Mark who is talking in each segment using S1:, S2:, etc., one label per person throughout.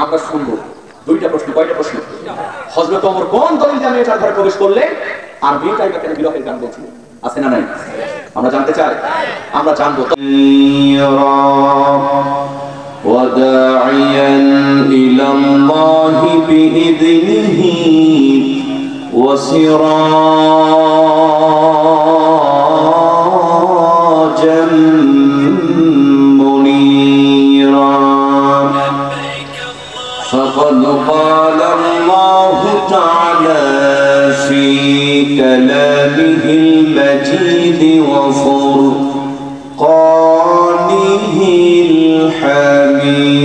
S1: আমরা শুনবো দুইটা প্রশ্ন। কয়টা প্রশ্ন? হযরত ওমর কোন দলিল দিয়ে মেয়েটার ঘরে প্রবেশ করলেন আর মেয়েটাই বা কেন বিরহের গান বলছিল? আছে না নাই? আমরা জানতে চাই, আমরা জানবো।
S2: وداعيا إلى الله بإذنه وسراجا منيرا فقد قال الله تعالى في كلامه المجيد وفرقانه الحميد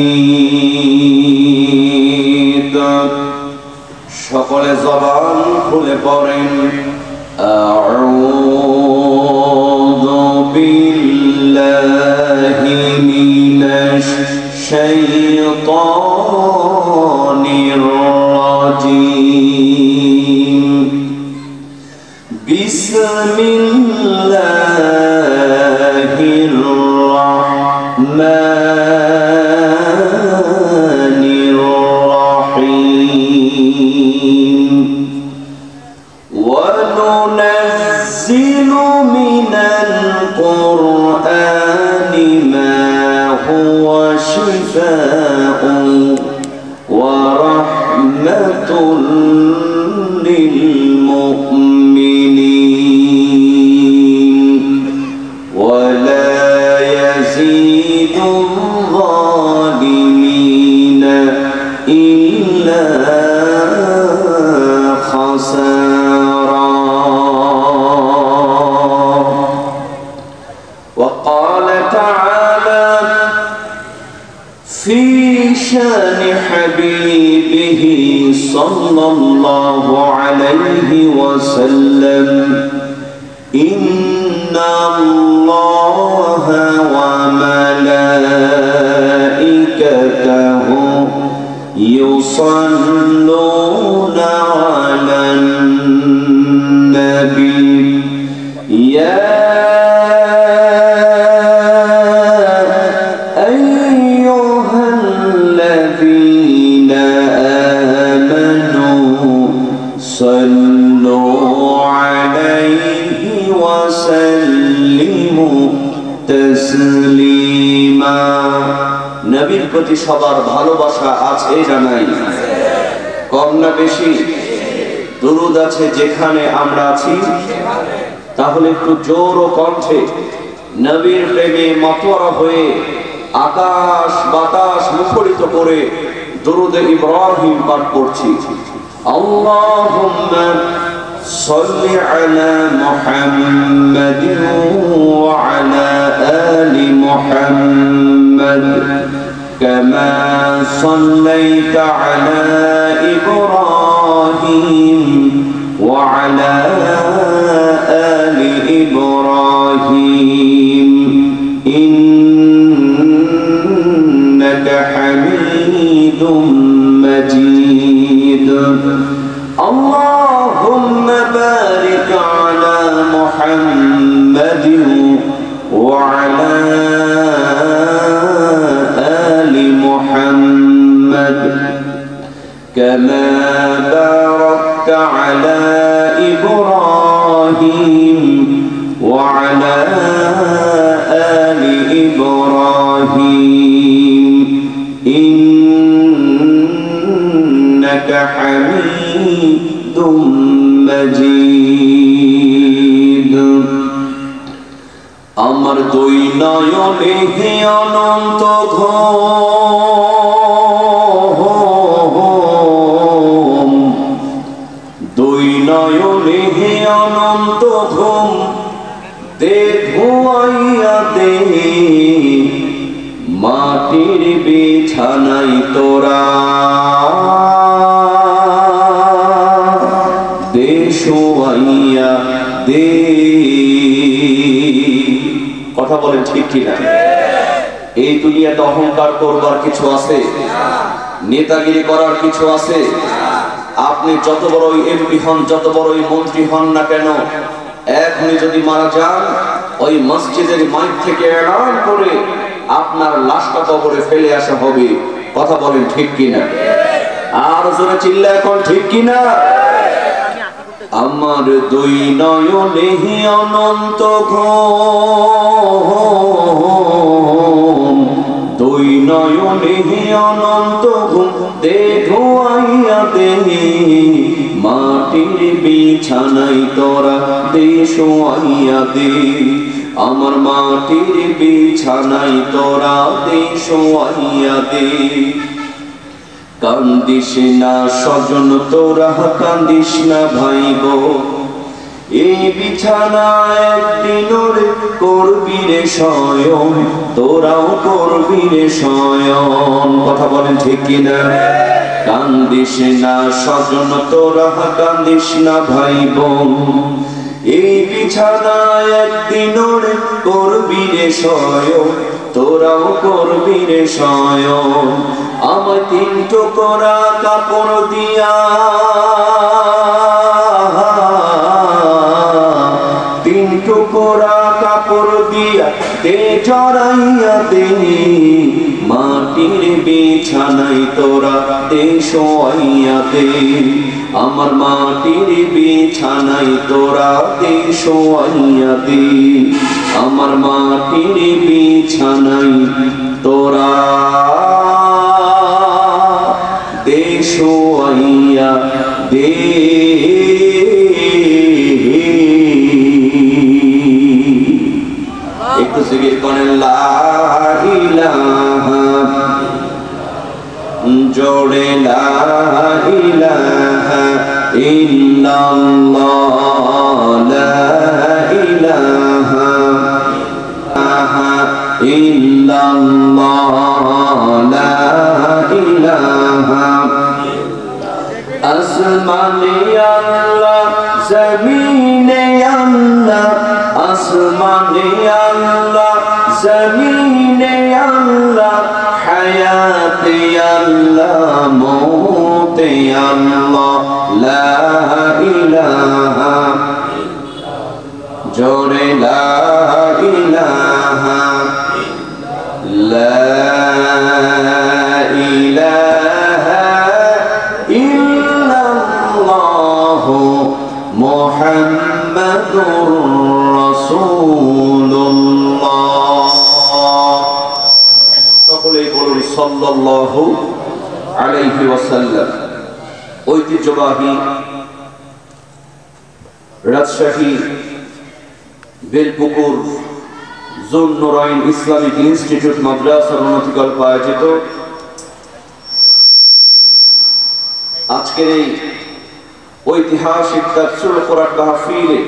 S2: সকলে জবান খুলে পড়েন আউযু বিল্লাহি মিনাশ শাইতানির রাজীম বিসমিল্লাহির রাহমানির রাহিম ওয়া নুনাজ্জিলু মিনাল কুরআনি মা হুয়া শিফাa'un ওয়া রাহমাতুল লিল মুমিনিন ওয়া লা ইয়াজিদুল যালিমিনা ইল্লা খাসারা। وقال تعالى في شان حبيبه صلى الله عليه وسلم إن الله وملائكته يصلون على النبي يا أيها الذين آمنوا صلوا عليه وسلموا تسليما। নবীর প্রতি সবার ভালোবাসা আছে জানাই, কম না বেশি? দুরূদ আছে যেখানে আমরা আছি, তাহলে একটু জোর ও কণ্ঠে নবীর প্রেমে মাতোয়ারা হয়ে আকাশ বাতাস মুখরিত করে দুরূদে ইব্রাহিম পাঠ করছি। আল্লাহুম্মা সাল্লি আলা মুহাম্মাদিন ওয়া আলা আলি মুহাম্মাদ কামা সাল্লাইতা আলা ইব্রাহিম ওয়া আলা আলি ইব্রাহিম ইন্নাকা হামিদুম মাজিদ। اللهم بارك على محمد وعلى آل محمد كما باركت على إبراهيم وعلى آل إبراهيم إنك حميد مجيد। আমার দুই নয়নে হে অনন্ত ঘুম, দুই নয়নে হে অনন্ত ঘুম দে ধুয়াইয়া দে মাটির বিছানাই তোরা দে শোয়াইয়া দে। কথা বলেন ঠিক কিনা? এই দুনিয়াতে অহংকার করবার কিছু আছে? নেতাগিরি করার কিছু আছে? আপনি যত বড়ই এমপি হন, যত বড়ই মন্ত্রী হন না কেন, এখনই যদি মারা যান ওই মসজিদের মাইক থেকে এলান করে আপনার লাশটা কবরে ফেলে আসা হবে, কথা বলেন ঠিক কিনা? আর জোরে চিল্লা এখন ঠিক কিনা? আমার দুই নয়নে অনন্ত ঘুম, দুই নয়নে অনন্ত ঘুম দেখো আইয়া দেহি, মাটির বিছানায় তোরা দেশ আইয়া দে, আমার মাটির বিছানায় তোরা দেশ আইয়া দে। কান্দিস না স্বজন তোরা, কান্দিস না ভাই গো, এই বিছানা একদিন করবি রে শয়ন, তোরাও করবি রে শয়ন। কথা বলেন ঠিক কিনা? কান্দিস না স্বজন তোরা, কান্দিস না ভাই বোন, এই বিছানা একদিন করবি রে শয়ন, তোরাও করবি রে শয়ন। আমায় তিন টুকরা কাপড় দিয়া, তিন টুকরা কাপড় দিয়া দে জড়াইয়া দে, মাটির বিছানায় তোরা দে শোয়াইয়া দে, আমার মাটির বিছানায় তোরা দে শোয়াইয়া দে, আমার মাটির বিছানায় তোরা দে শোয়াইয়া দে। একটু জিকির করেন লা ইলাহা, জোরে লা ইলাহা ইল্লাল্লাহ, লা ইলাহা ইল্লাল্লাহ, লা ইলাহা। আসমানে আল্লাহ, জমিনে আল্লাহ, আসমানে আল্লাহ, জমিনে আল্লাহ, হায়াতে আল্লাহ, মৌতে আল্লাহ, লা ইলাহা, জোরে লা ইলাহা, লা ইলাহা ইল্লাল্লাহ, মুহাম্মাদুর রাসূলুল্লাহ। সকলেই বলুন সাল্লাল্লাহু আলাইহি ওয়াসাল্লাম। ঐতিহ্যবাহী Rajshahi Belpukur June Nurain Islamic institute মাদ্রাসার উন্নতিকল্প আয়োজিত আজকের এই ঐতিহাসিক তাফসীরুল কোরআন মাহফিলে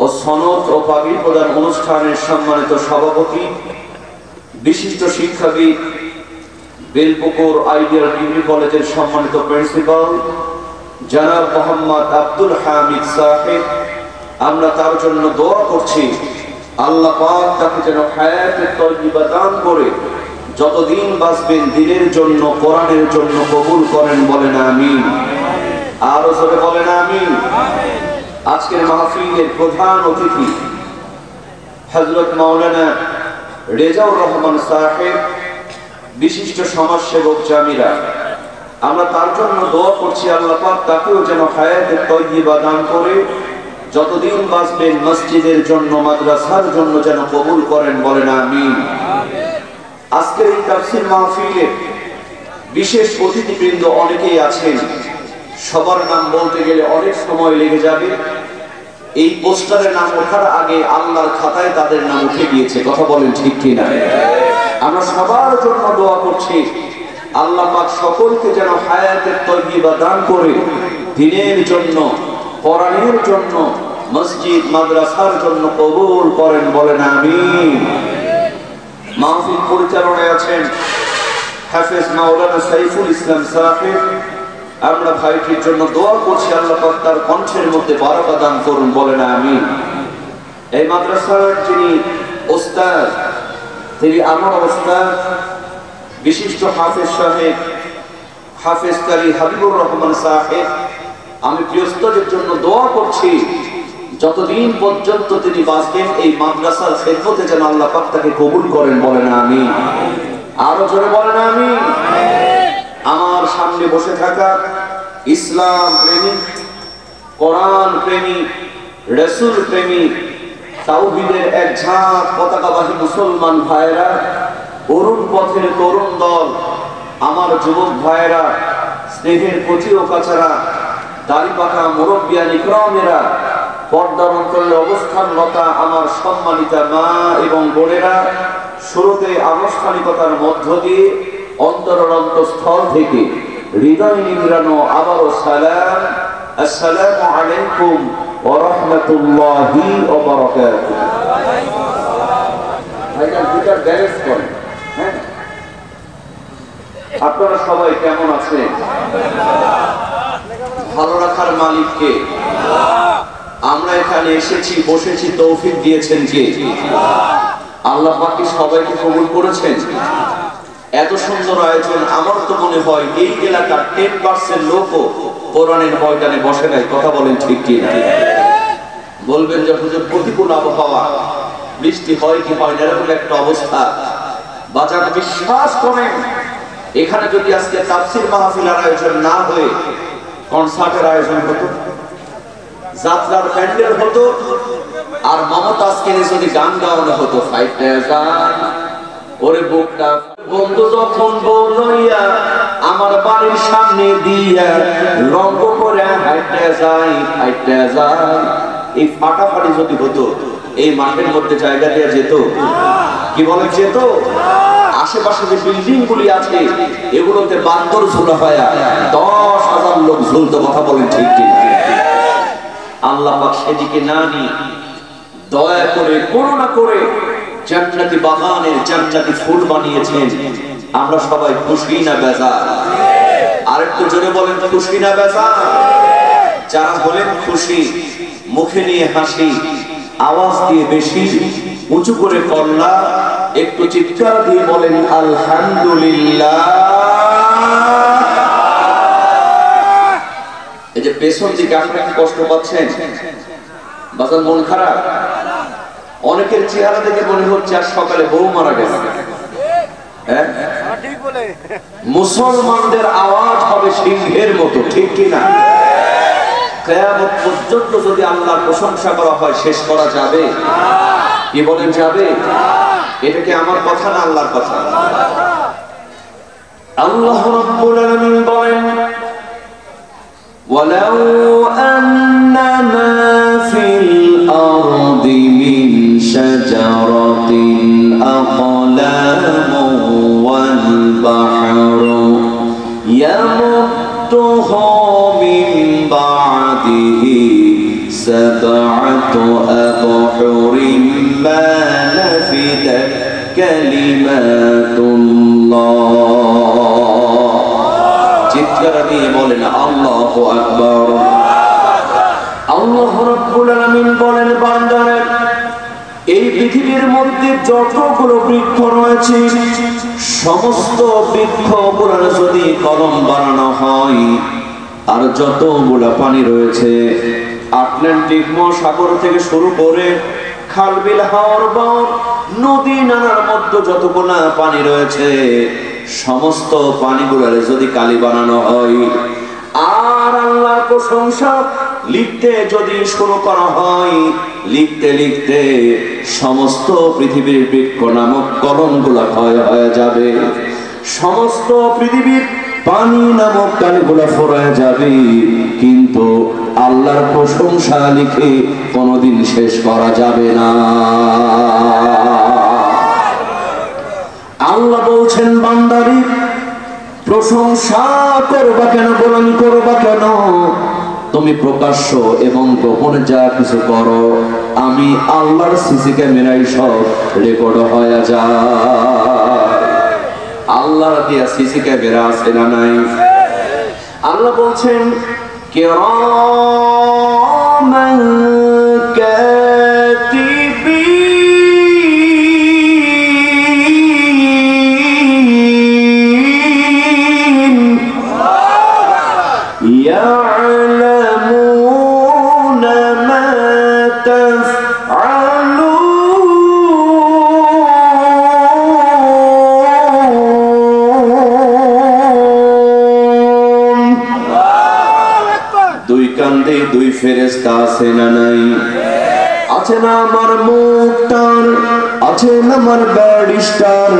S2: ও সনদ ও পাগড়ি প্রদান অনুষ্ঠানের সম্মানিত সভাপতি, বিশিষ্ট শিক্ষাবিদ, বেলপুকুর আইডিয়াল ডিগ্রি কলেজের সম্মানিত প্রিন্সিপাল জনাব মোহাম্মদ আব্দুল হামিদ সাহেব, আমরা তার জন্য দোয়া করছি আল্লাহ পাক তাকে যেন হায়াতে তয়্যিবা দান করে যতদিন বাঁচবেন দিনের জন্য, কোরআনের জন্য কবুল করেন, বলেন আমিন। আরো জোরে বলেন আমিন। আজকের মাহফিলের প্রধান অতিথি হযরত মাওলানা রেজাউর রহমান সাহেব, বিশিষ্ট সমাজসেবক জামিরা, আমরা তার জন্য দোয়া করছি আল্লাহ পাক তাকেও যেন হায়াতে তয়্যিবা দান করে যতদিন বাঁচবেন মসজিদের জন্য, মাদ্রাসার জন্য যেন কবুল করেন, বলেন আমিন। আজকের এই তাফসীর মাহফিলে বিশেষ অতিথিবৃন্দ অনেকেই আছেন, সবার নাম বলতে গেলে অনেক সময় লেগে যাবে। এই পোস্টারের নাম ওঠার আগে আল্লাহর খাতায় তাদের নাম উঠে গিয়েছে, কথা বলেন ঠিক কিনা? আমরা সবার জন্য দোয়া করছি আল্লাহ পাক সকলকে যেন হায়াতে তয়্যিবা দান করে দ্বীনের জন্য, কোরআনের জন্য, মসজিদ মাদ্রাসার জন্য কবুল করেন, বলেন আমিন। মাহফিল পরিচালনায় আছেন হাফেজ মাওলানা সাইফুল ইসলাম সাহেব, আমরা ভাইটির জন্য দোয়া করছি আল্লাহ পাক তার কণ্ঠের মধ্যে বারাকা দান করুন, বলেন আমিন। এই মাদ্রাসার যিনি ওস্তাদ, তিনি আমার ওস্তাদ, বিশিষ্ট হাফেজ সাহেব হাফেজ কারি হাবিবুর রহমান সাহেব। আমি প্রিয়স্তদের জন্য দোয়া করছি যতদিন পর্যন্ত তিনি বাঁচবেন এই মাদ্রাসার খেদমতে যেন আল্লাহ পাক তাকে কবুল করেন, বলেন আমিন। আরো জোরে বলেন আমি। আমার সামনে বসে থাকা ইসলাম প্রেমিক, কোরআন প্রেমিক, রাসূল প্রেমিক, তাওহীদের এক ঝাঁক পতাকাবাহী মুসলমান ভাইরা, অরুণ পথের তরুণ দল, আমার যুবক ভাইরা, স্নেহের কচি ও কাচারা, দাড়ি পাকা মুরব্বিয়ান ইকরামেরা, পর্দার অন্তরে অবস্থানরতা আমার সম্মানিতা মা এবং বোনেরা, শুরুতে আনুষ্ঠানিকতার মধ্য দিয়ে অন্তরের অন্তঃস্থল থেকে হৃদয় নিংড়ানো আবারও সালাম, আসসালামু আলাইকুম ওয়া রাহমাতুল্লাহি ওয়া বারাকাতুহু। ভাইজান দুইটা ব্যালেন্স করেন। হ্যাঁ, আপনারা সবাই কেমন আছেন? ভালো রাখার মালিককে। আমরা এখানে এসেছি, বসেছি, তৌফিক দিয়েছেন কে? আল্লাহ পাক কি সবাইকে কবুল করেছেন? এত সুন্দর আয়োজন, আমার তো মনে হয় এই এলাকার 10% লোকও কোরআনের ময়দানে বসে নাই। কথা বলেন ঠিক কি না? বলবেন যে হুজুর প্রতিকূল আবহাওয়া, বৃষ্টি হয় কি হয় না এরকম একটা অবস্থা। বাজার বিশ্বাস করেন, এখানে যদি আজকে তাফসীর মাহফিলের আয়োজন না হয়ে কনসার্টের আয়োজন হতো, যাত্রার প্যান্ডেল হতো, আর মমতাজকে যদি গান গাওয়ানো হতো, ফাইটে গান ওরে বুকটা বন্ধু যখন বলইয়া আমার বাড়ির সামনে দিয়া রঙ্গ করে হাইটে যায়, এই ফাটাফাটি যদি হতো, এই মাঠের মধ্যে জায়গা দেওয়া যেত? কি বলে যেত? আশেপাশে যে বিল্ডিং গুলি আছে এগুলোতে বান্দর ঝুলা হয় 10,000 লোক ঝুলতো। কথা বলেন ঠিক কি? আল্লাহ পাক সেদিকে না নিয়ে দয়া করে করুণা করে জান্নাতি বাগানের জান্নাতি ফুল বানিয়েছেন। আমরা সবাই খুশি না বেজার? আরেকটু জোরে বলেন, খুশি না বেজার? যারা বলেন খুশি, মুখে নিয়ে হাসি, আওয়াজ দিয়ে বেশি উঁচু করে করলা, একটু চিৎকার দিয়ে বলেন আলহামদুলিল্লাহ। এই যে পেছন দিকে আপনারা কি কষ্ট পাচ্ছেন? বাজার মন খারাপ? অনেকের চেহারা দেখে মনে হচ্ছে আর সকালে বউ মারা গেছে। হ্যাঁ, মুসলমানদের আওয়াজ হবে সিংহের মতো, ঠিক কিনা? কিয়ামত পর্যন্ত যদি আল্লাহর প্রশংসা করা হয়, শেষ করা যাবে? কি বলেন যাবে? এটা কি আমার কথা না আল্লাহর কথা? আল্লাহ রাব্বুল আলামিন বলেন, ওয়ালাউ আন্না মা ফিল আরদি মিন শাজারাতিন আকলামু ওয়াল বাহরু ইয়ামুদ্দুহু মিন বা'দিহি সাব'আতু আবহুরিন মা নাফিদাত কালিমাতুল্লাহ। চিৎকার দিয়ে বলেন আল্লাহু আকবার। আল্লাহ রাব্বুল আলামিন বলেন, বান্দারে এই পৃথিবীর মধ্যে যতগুলো বৃক্ষ রয়েছে সমস্ত বৃক্ষগুলোর যদি কলম বানানো হয়, আর যতগুলো পানি রয়েছে আটলান্টিক মহাসাগর থেকে শুরু করে খাল বিল হাওর বাওর নদী নালার মধ্যে যতগুলো পানি রয়েছে সমস্ত পানিগুলোর যদি কালি বানানো হয়, আর আল্লাহর প্রশংসা লিখতে যদি শুরু করা হয়, লিখতে লিখতে সমস্ত পৃথিবীর বৃক্ষ নামক কলমগুলো ক্ষয় হয়ে যাবে, সমস্ত পৃথিবীর পানি নামক কালিগুলো ফুরায় যাবে, কিন্তু আল্লাহর প্রশংসা লিখে কোনোদিন শেষ করা যাবে না। আল্লাহ বলছেন, বান্দারি প্রশংসা করবা কেন, বরং করবা কেন? তুমি প্রকাশ্য এবং গোপনে যা কিছু করো আমি আল্লাহর সিসি ক্যামেরায় সব রেকর্ড হয়ে যায়। আল্লাহর দিয়া সিসি ক্যামেরা আছে না নাই? আল্লাহ বলছেন, কিরামান কাতিবিন ইয়ালামুনা মা তাফআলুন। কান্দে দুই ফেরেশতা আছে না নাই? আছে না আমার মুক্তার, আছে না আমার ব্যারিস্টার,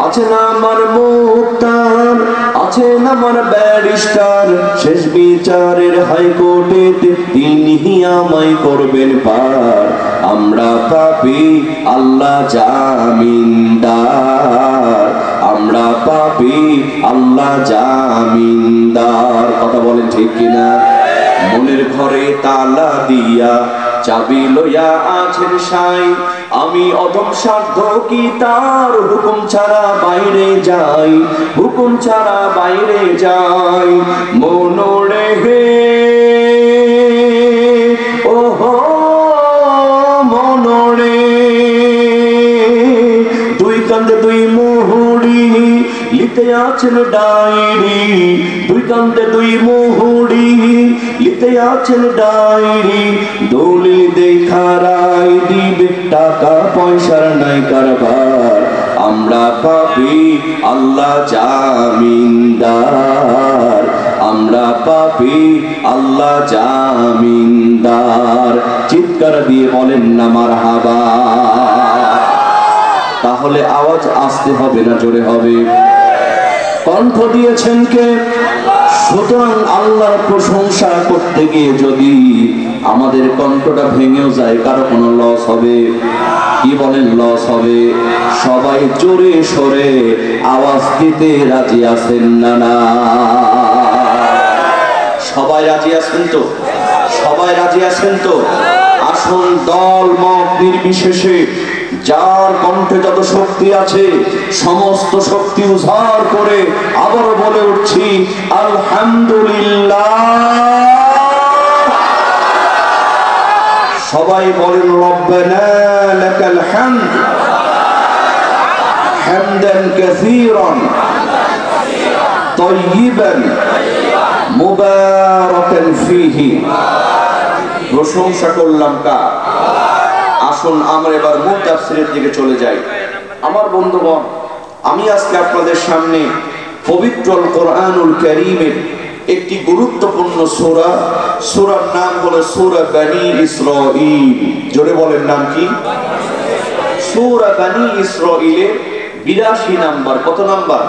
S2: আছে না আমার মুক্তার, আছে না আমার ব্যারিস্টার, শেষ বিচারের হাইকোর্টে তিনি আমায় করবেন পার। আমরা পাপী আল্লাহ জামিনদার, আমরা পাপী আল্লাহ জামিনদার। কথা বলেন ঠিক কিনা? মনের ঘরে তালা দিয়া চাবি লইয়া আছেন সাই, আমি অধম সাধ্য কি তার হুকুম ছাড়া বাইরে যাই, হুকুম ছাড়া বাইরে যাই। মনোরে হে ওহো মনোরে, দুই কান্দে দুই মুহুরি লিতে আছেন ডায়েরি, দুই কান্দে দুই মুহুরি লিতে আছেন ডায়েরি। দলিল দেখা রায় দিবে, টাকা পয়সার নাই কারবার। আমরা পাপী আল্লাহ জামিনদার, আমরা পাপী আল্লাহ জামিনদার। চিৎকার দিয়ে বলেন না মারহাবা। তাহলে আওয়াজ আসতে হবে না জোরে হবে? কণ্ঠ দিয়েছেন কে? সুতরাং আল্লাহর প্রশংসা করতে গিয়ে যদি আমাদের কণ্ঠটা ভেঙেও যায়, কারো কোনো লস হবে? কি বলেন লস হবে? সবাই জোরে সরে আওয়াজ দিতে রাজি আছেন না? না সবাই রাজি আছেন তো? সবাই রাজি আছেন তো? আসুন দল মত নির্বিশেষে যার কণ্ঠে যত শক্তি আছে সমস্ত শক্তি উজাড় করে আবারও বলে উঠছি আলহামদুলিল্লাহ। সবাই বলেন রব্বানা লাকাল হামদ হামদান কাসীরান তাইয়িবান মুবারাকান ফীহি। প্রশংসা করলাম কার? আসুন আমরা এবার মূল তাফসীরের দিকে চলে যাই। আমার বন্ধুগণ, আমি আজকে আপনাদের সামনে পবিত্র কোরআনুল কারীমের একটি গুরুত্বপূর্ণ সূরা, সূরার নাম হলো সূরা বনী ইসরাঈল। জোরে বলেন নাম কি? সূরা বনী ইসরাঈলের 82 নাম্বার, কত নাম্বার?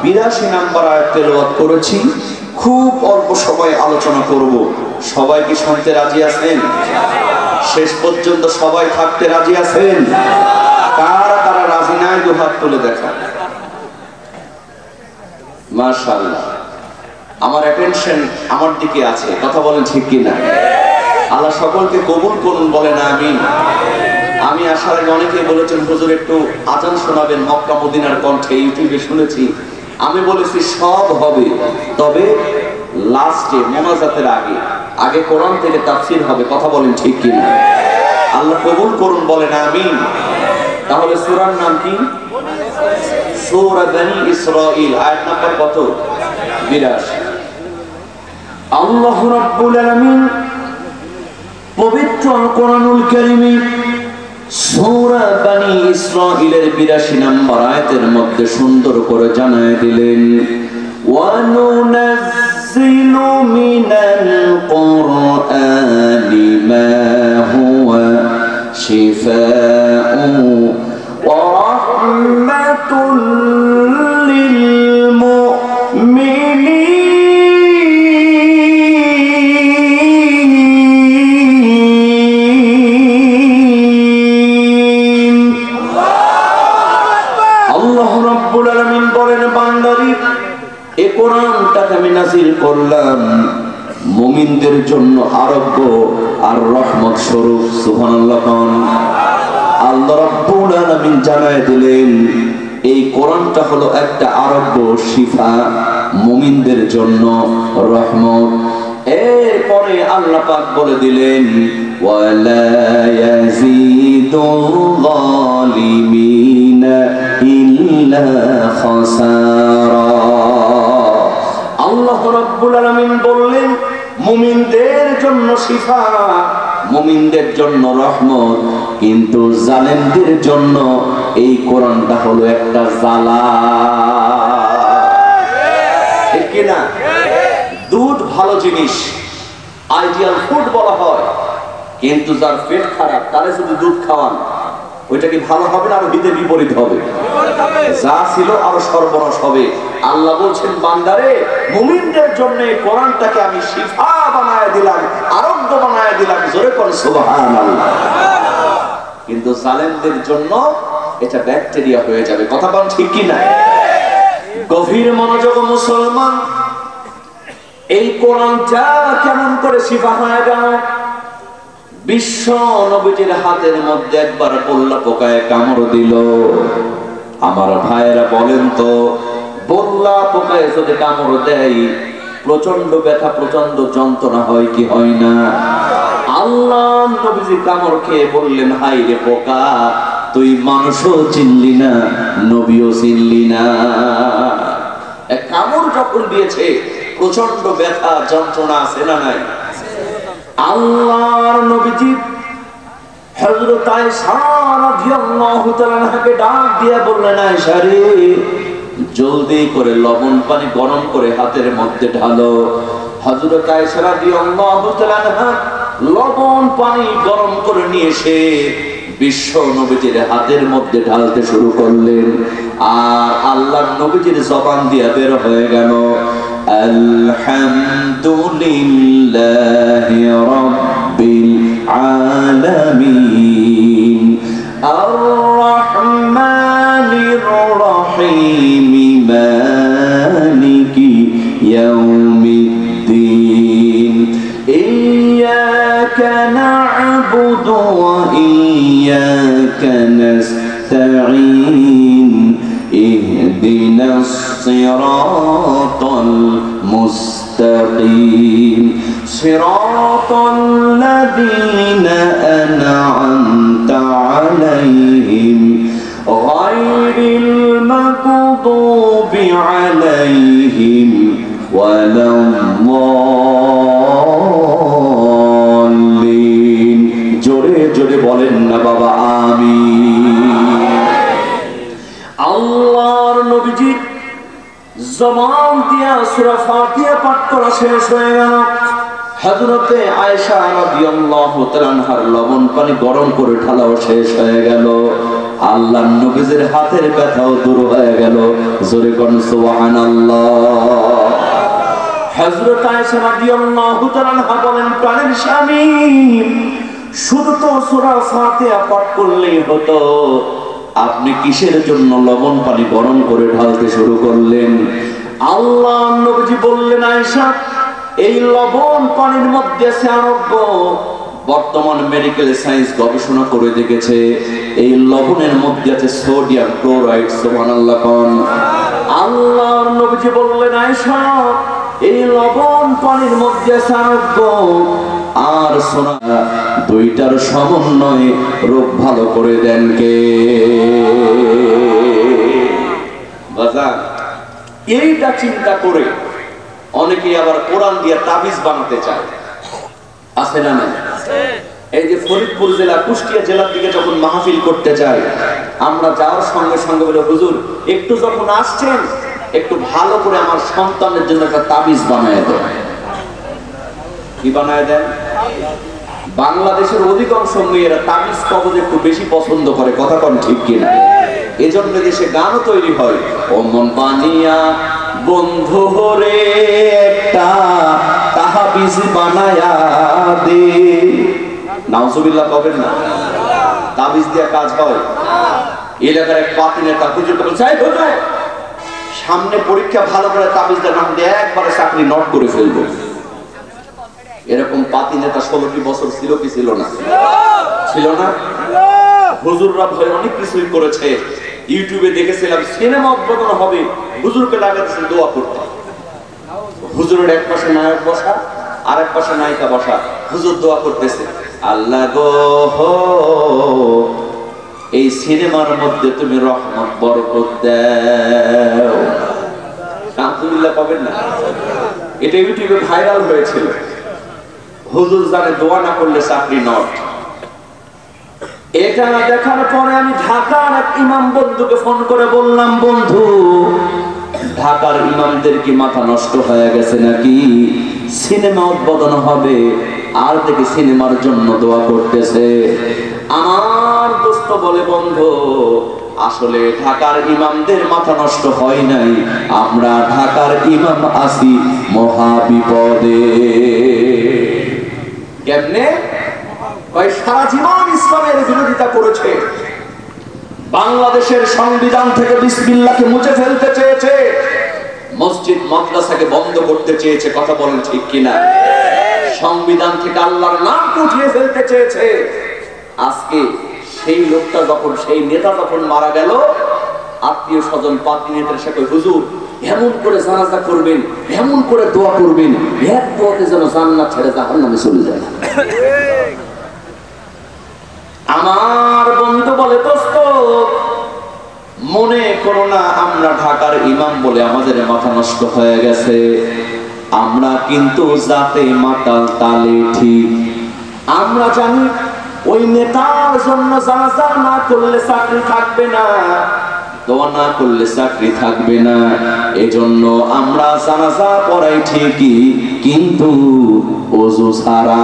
S2: 82 নাম্বার আয়াত তেলাওয়াত করেছি। খুব অল্প সময় আলোচনা করব। সবাই কি শুনতে রাজি আছেন? শেষ পর্যন্ত সবাই থাকতে রাজি আছেন? কারা কারা রাজি নাই দু হাত তুলে দেখা। মাশাআল্লাহ, আমার অ্যাটেনশন আমার দিকে আছে। কথা বলেন ঠিক কি না? আল্লাহ সকলকে কবুল করুন, বলেন আমিন। আমি আসার আগে অনেকেই বলেছেন হুজুর একটু আজান শোনাবেন মক্কা মদিনার কণ্ঠে, ইউটিউবে শুনেছি। আমি বলেছি সব হবে, তবে লাস্টে মোনাজাতের আগে, আগে কোরআন থেকে তাফসীর হবে। কথা বলেন ঠিক কি না? আল্লাহ কবুল করুন, বলেন আমিন। তাহলে সূরার নাম কি? সূরা বনী ইসরাঈল। আয়াত নাম্বার কত? 82। আল্লাহ রাব্বুল আলামিন পবিত্র কোরআনুল কারীমে সূরা বনী ইসরাঈলের 82 নম্বর আয়াতের মধ্যে সুন্দর করে জানায় দিলেন, ওয়া নুনাজ্জিলু মিনাল কুরআনি মা হুয়া শিফাউন ওয়া রাহমাতুল লিল মুমিনিন। কোরআনটাকে আমি নাযিল করলাম মুমিনদের জন্য আরোগ্য আর রহমত স্বরূপ। সুবহানাল্লাহ। আল্লাহ রাব্বুল আলামিন জানায় দিলেন এই কোরআনটা হলো একটা আরোগ্য, শিফা, মুমিনদের জন্য রহমত। এরপরে আল্লাহ পাক বলে দিলেন ওয়ালা ইয়াজিদুল যালিমিনা ইল্লা খাসারা। আল্লাহ রাব্বুল আলামিন বললেন মুমিনদের জন্য শিফা, মুমিনদের জন্য রহমত, কিন্তু জালেমদের জন্য এই কোরআনটা হলো একটা জ্বালা। ঠিক কি না? দুধ ভালো জিনিস,
S1: আইডিয়াল ফুড বলা হয়, কিন্তু যার পেট খারাপ তারে যদি দুধ খাওয়ান ওইটা কি ভালো হবে না আরো হিতে বিপরীত হবে? যা ছিল আরো সর্বনাশ হবে। আল্লাহ বলছেন বান্দারে মুমিনদের জন্য কোরআনটাকে আমি শিফা বানায় দিলাম, আরোগ্য বানায় দিলাম, জোরে কোন সুবহানাল্লাহ। কিন্তু জালেমদের জন্য এটা ব্যাকটেরিয়া হয়ে যাবে। কথা বল ঠিক কি না? গভীর মনোযোগ মুসলমান, এই কোরআনটা কেমন করে শিফা হয়ে গেল? বিশ্ব নবীজির হাতের মধ্যে একবার বল্লা পোকায় কামড় দিল। আমার ভাইয়েরা বলেন তো, বল্লা পোকায় যদি কামড় দেয় প্রচন্ড ব্যথা, প্রচন্ড যন্ত্রণা হয় কি হয় না? আল্লাহ নবীজি কামড় খেয়ে বললেন, হাই রে পোকা, তুই মানুষও চিনলি না, নবীও চিনলি না। এক কামড় যখন দিয়েছে প্রচন্ড ব্যথা যন্ত্রণা আছে না নাই? আল্লাহর নবীজি হযরত আয়েশা রাদিয়াল্লাহু তাআলা আনহাকে ডাক দিয়ে বললেন, আয়েশা রে, জলদি করে লবণ পানি গরম করে হাতের মধ্যে ঢালো। হযরত আয়েশা রাদিয়াল্লাহু তাআলা আনহা লবণ পানি গরম করে নিয়ে এসে বিশ্ব নবীজির হাতের মধ্যে ঢালতে শুরু করলেন। আর আল্লাহর নবীজির জবান দিয়ে বের হয়ে গেল, আলহামদুলিল্লাহি রাব্বিল আলামিন আর রাহমানির রহিম মালিকি ইয়াউমিদ্দিন ইয়্যাকা না'বুদু ওয়া ইয়্যাকা নাস্তাঈন ইহদিনাস সিরাতাল মুস্তাকিম সিরাতাল লাযীনা আন'আমতা আলাইহিম গায়রিল মাগদুবি আলাইহিম ওয়ালাদ-দাল্লিন। জোরে জোরে বলেন না বাবা আমিন। আল্লাহর নবীজি জবান দিয়া সূরা ফাতিহা পাঠ করা শেষ হয়ে গেল। হযরতে আয়েশা রাদিয়াল্লাহু তাআলা আনহার লবণ পানি গরম করে ঢালাও শেষ হয়ে গেল। আল্লাহর নবীজির হাতের ব্যথাও দূর হয়ে গেল। জোরে কোন সুবহানাল্লাহ। হযরত আয়েশা রাদিয়াল্লাহু তাআলা আনহা বলেন, প্রাণের স্বামী, শুধু তো সূরা ফাতিহা পাঠ করলেই হতো, আপনি কিসের জন্য লবণ পানি গরম করে ঢালতে শুরু করলেন? আল্লাহ নবীজি বললেন, আয়েশা, এই লবণ পানির মধ্যে আছে আরোগ্য। বর্তমান মেডিকেল সায়েন্স গবেষণা করে দেখেছে এই লবণের মধ্যে আছে সোডিয়াম ক্লোরাইড। সুবহানাল্লাহ কোন। আল্লাহর নবীজি বললেন, আয়েশা, এই লবণ পানির মধ্যে আছে আরোগ্য আর সোনা, দুইটার সমন্বয়ে রোগ ভালো করে দেন কে? বাজার এইটা চিন্তা করে অনেকে আবার কোরআন দিয়ে তাবিজ বানাতে চায়, আছে না না? এই যে ফরিদপুর জেলা, কুষ্টিয়া জেলার দিকে যখন মাহফিল করতে যায়, আমরা যাওয়ার সঙ্গে সঙ্গে বলে, হুজুর একটু যখন আসছেন একটু ভালো করে আমার সন্তানের জন্য একটা তাবিজ বানায় দেন। কি বানায় দেন? বাংলাদেশের অধিকাংশ মেয়েরা তাবিজ কবজ একটু বেশি পছন্দ করে। কথা কোন ঠিক কিনা? এজন্য দেশে গানও তৈরি হয়, ও মন বানিয়া বন্ধু রে একটা তাবিজ বানায়া দে। নাউজুবিল্লাহ কবেন না? তাবিজ দিয়ে কাজ হয়? এলাকার এক পাতি নেতা হুজুর চাই হুজুর সামনে পরীক্ষা, ভালো করে তাবিজটা নাম দিয়ে একবারে চাকরি নট করে ফেলবো। এরকম পাতি নেতা 16টি বছর ছিল কি ছিল না? ছিল না? হুজুররা ভয় অনেক কিছুই করেছে। ইউটিউবে দেখেছিলাম সিনেমা উদ্বোধন হবে, হুজুরকে লাগাচ্ছেন দোয়া করতে। হুজুরের এক পাশে নায়ক বসা, আর এক পাশে নায়িকা বসা, হুজুর দোয়া করতেছে, আল্লাহ গো এই সিনেমার মধ্যে তুমি রহমত বরকত দাও। আলহামদুলিল্লাহ পাবেন না? এটা ইউটিউবে ভাইরাল হয়েছিল। হুজুর জানে দোয়া না করলে চাকরি নট। এটা দেখার পরে আমি ঢাকার এক ইমাম বন্ধুকে ফোন করে বললাম, বন্ধু ঢাকার ইমামদের কি মাথা নষ্ট হয়ে গেছে নাকি?
S2: সিনেমা উদ্বোধন হবে, আর দেখি সিনেমার জন্য দোয়া করতেছে। আমার দোস্ত বলে, বন্ধু আসলে ঢাকার ইমামদের মাথা নষ্ট হয় নাই, আমরা ঢাকার ইমাম আছি মহা বিপদে। কেমনে? সারা জীবন ইসলামের বিরোধিতা করেছে, বাংলাদেশের সংবিধান থেকে বিসমিল্লাহকে মুছে ফেলতে চেয়েছে, মসজিদ মাদ্রাসাকে বন্ধ করতে চেয়েছে। কথা বলেন ঠিক কিনা? সংবিধান থেকে আল্লাহর নাম উঠিয়ে ফেলতে চেয়েছে। আজকে সেই লোকটা যখন, সেই নেতা যখন মারা গেল, আত্মীয় স্বজন পাতি নেতার সাথে, হুজুর এমন করে জানাজা করবেন, এমন করে দোয়া করবেন, এক দোয়াতে যেন জান্নাত ছেড়ে জাহান্নামে চলে যায়। আমার বন্ধু বলে, দোস্ত মনে করো না আমরা ঢাকার ইমাম বলে আমাদের মাথা নষ্ট হয়ে গেছে, আমরা কিন্তু জাতে মাতাল তালে ঠিক। আমরা জানি ওই নেতার জন্য জানাজা না করলে চাকরি থাকবে না, দোয়া না করলে চাকরি থাকবে না, এজন্য আমরা জানাজা পড়াই ঠিকই, কিন্তু ওযু ছাড়া।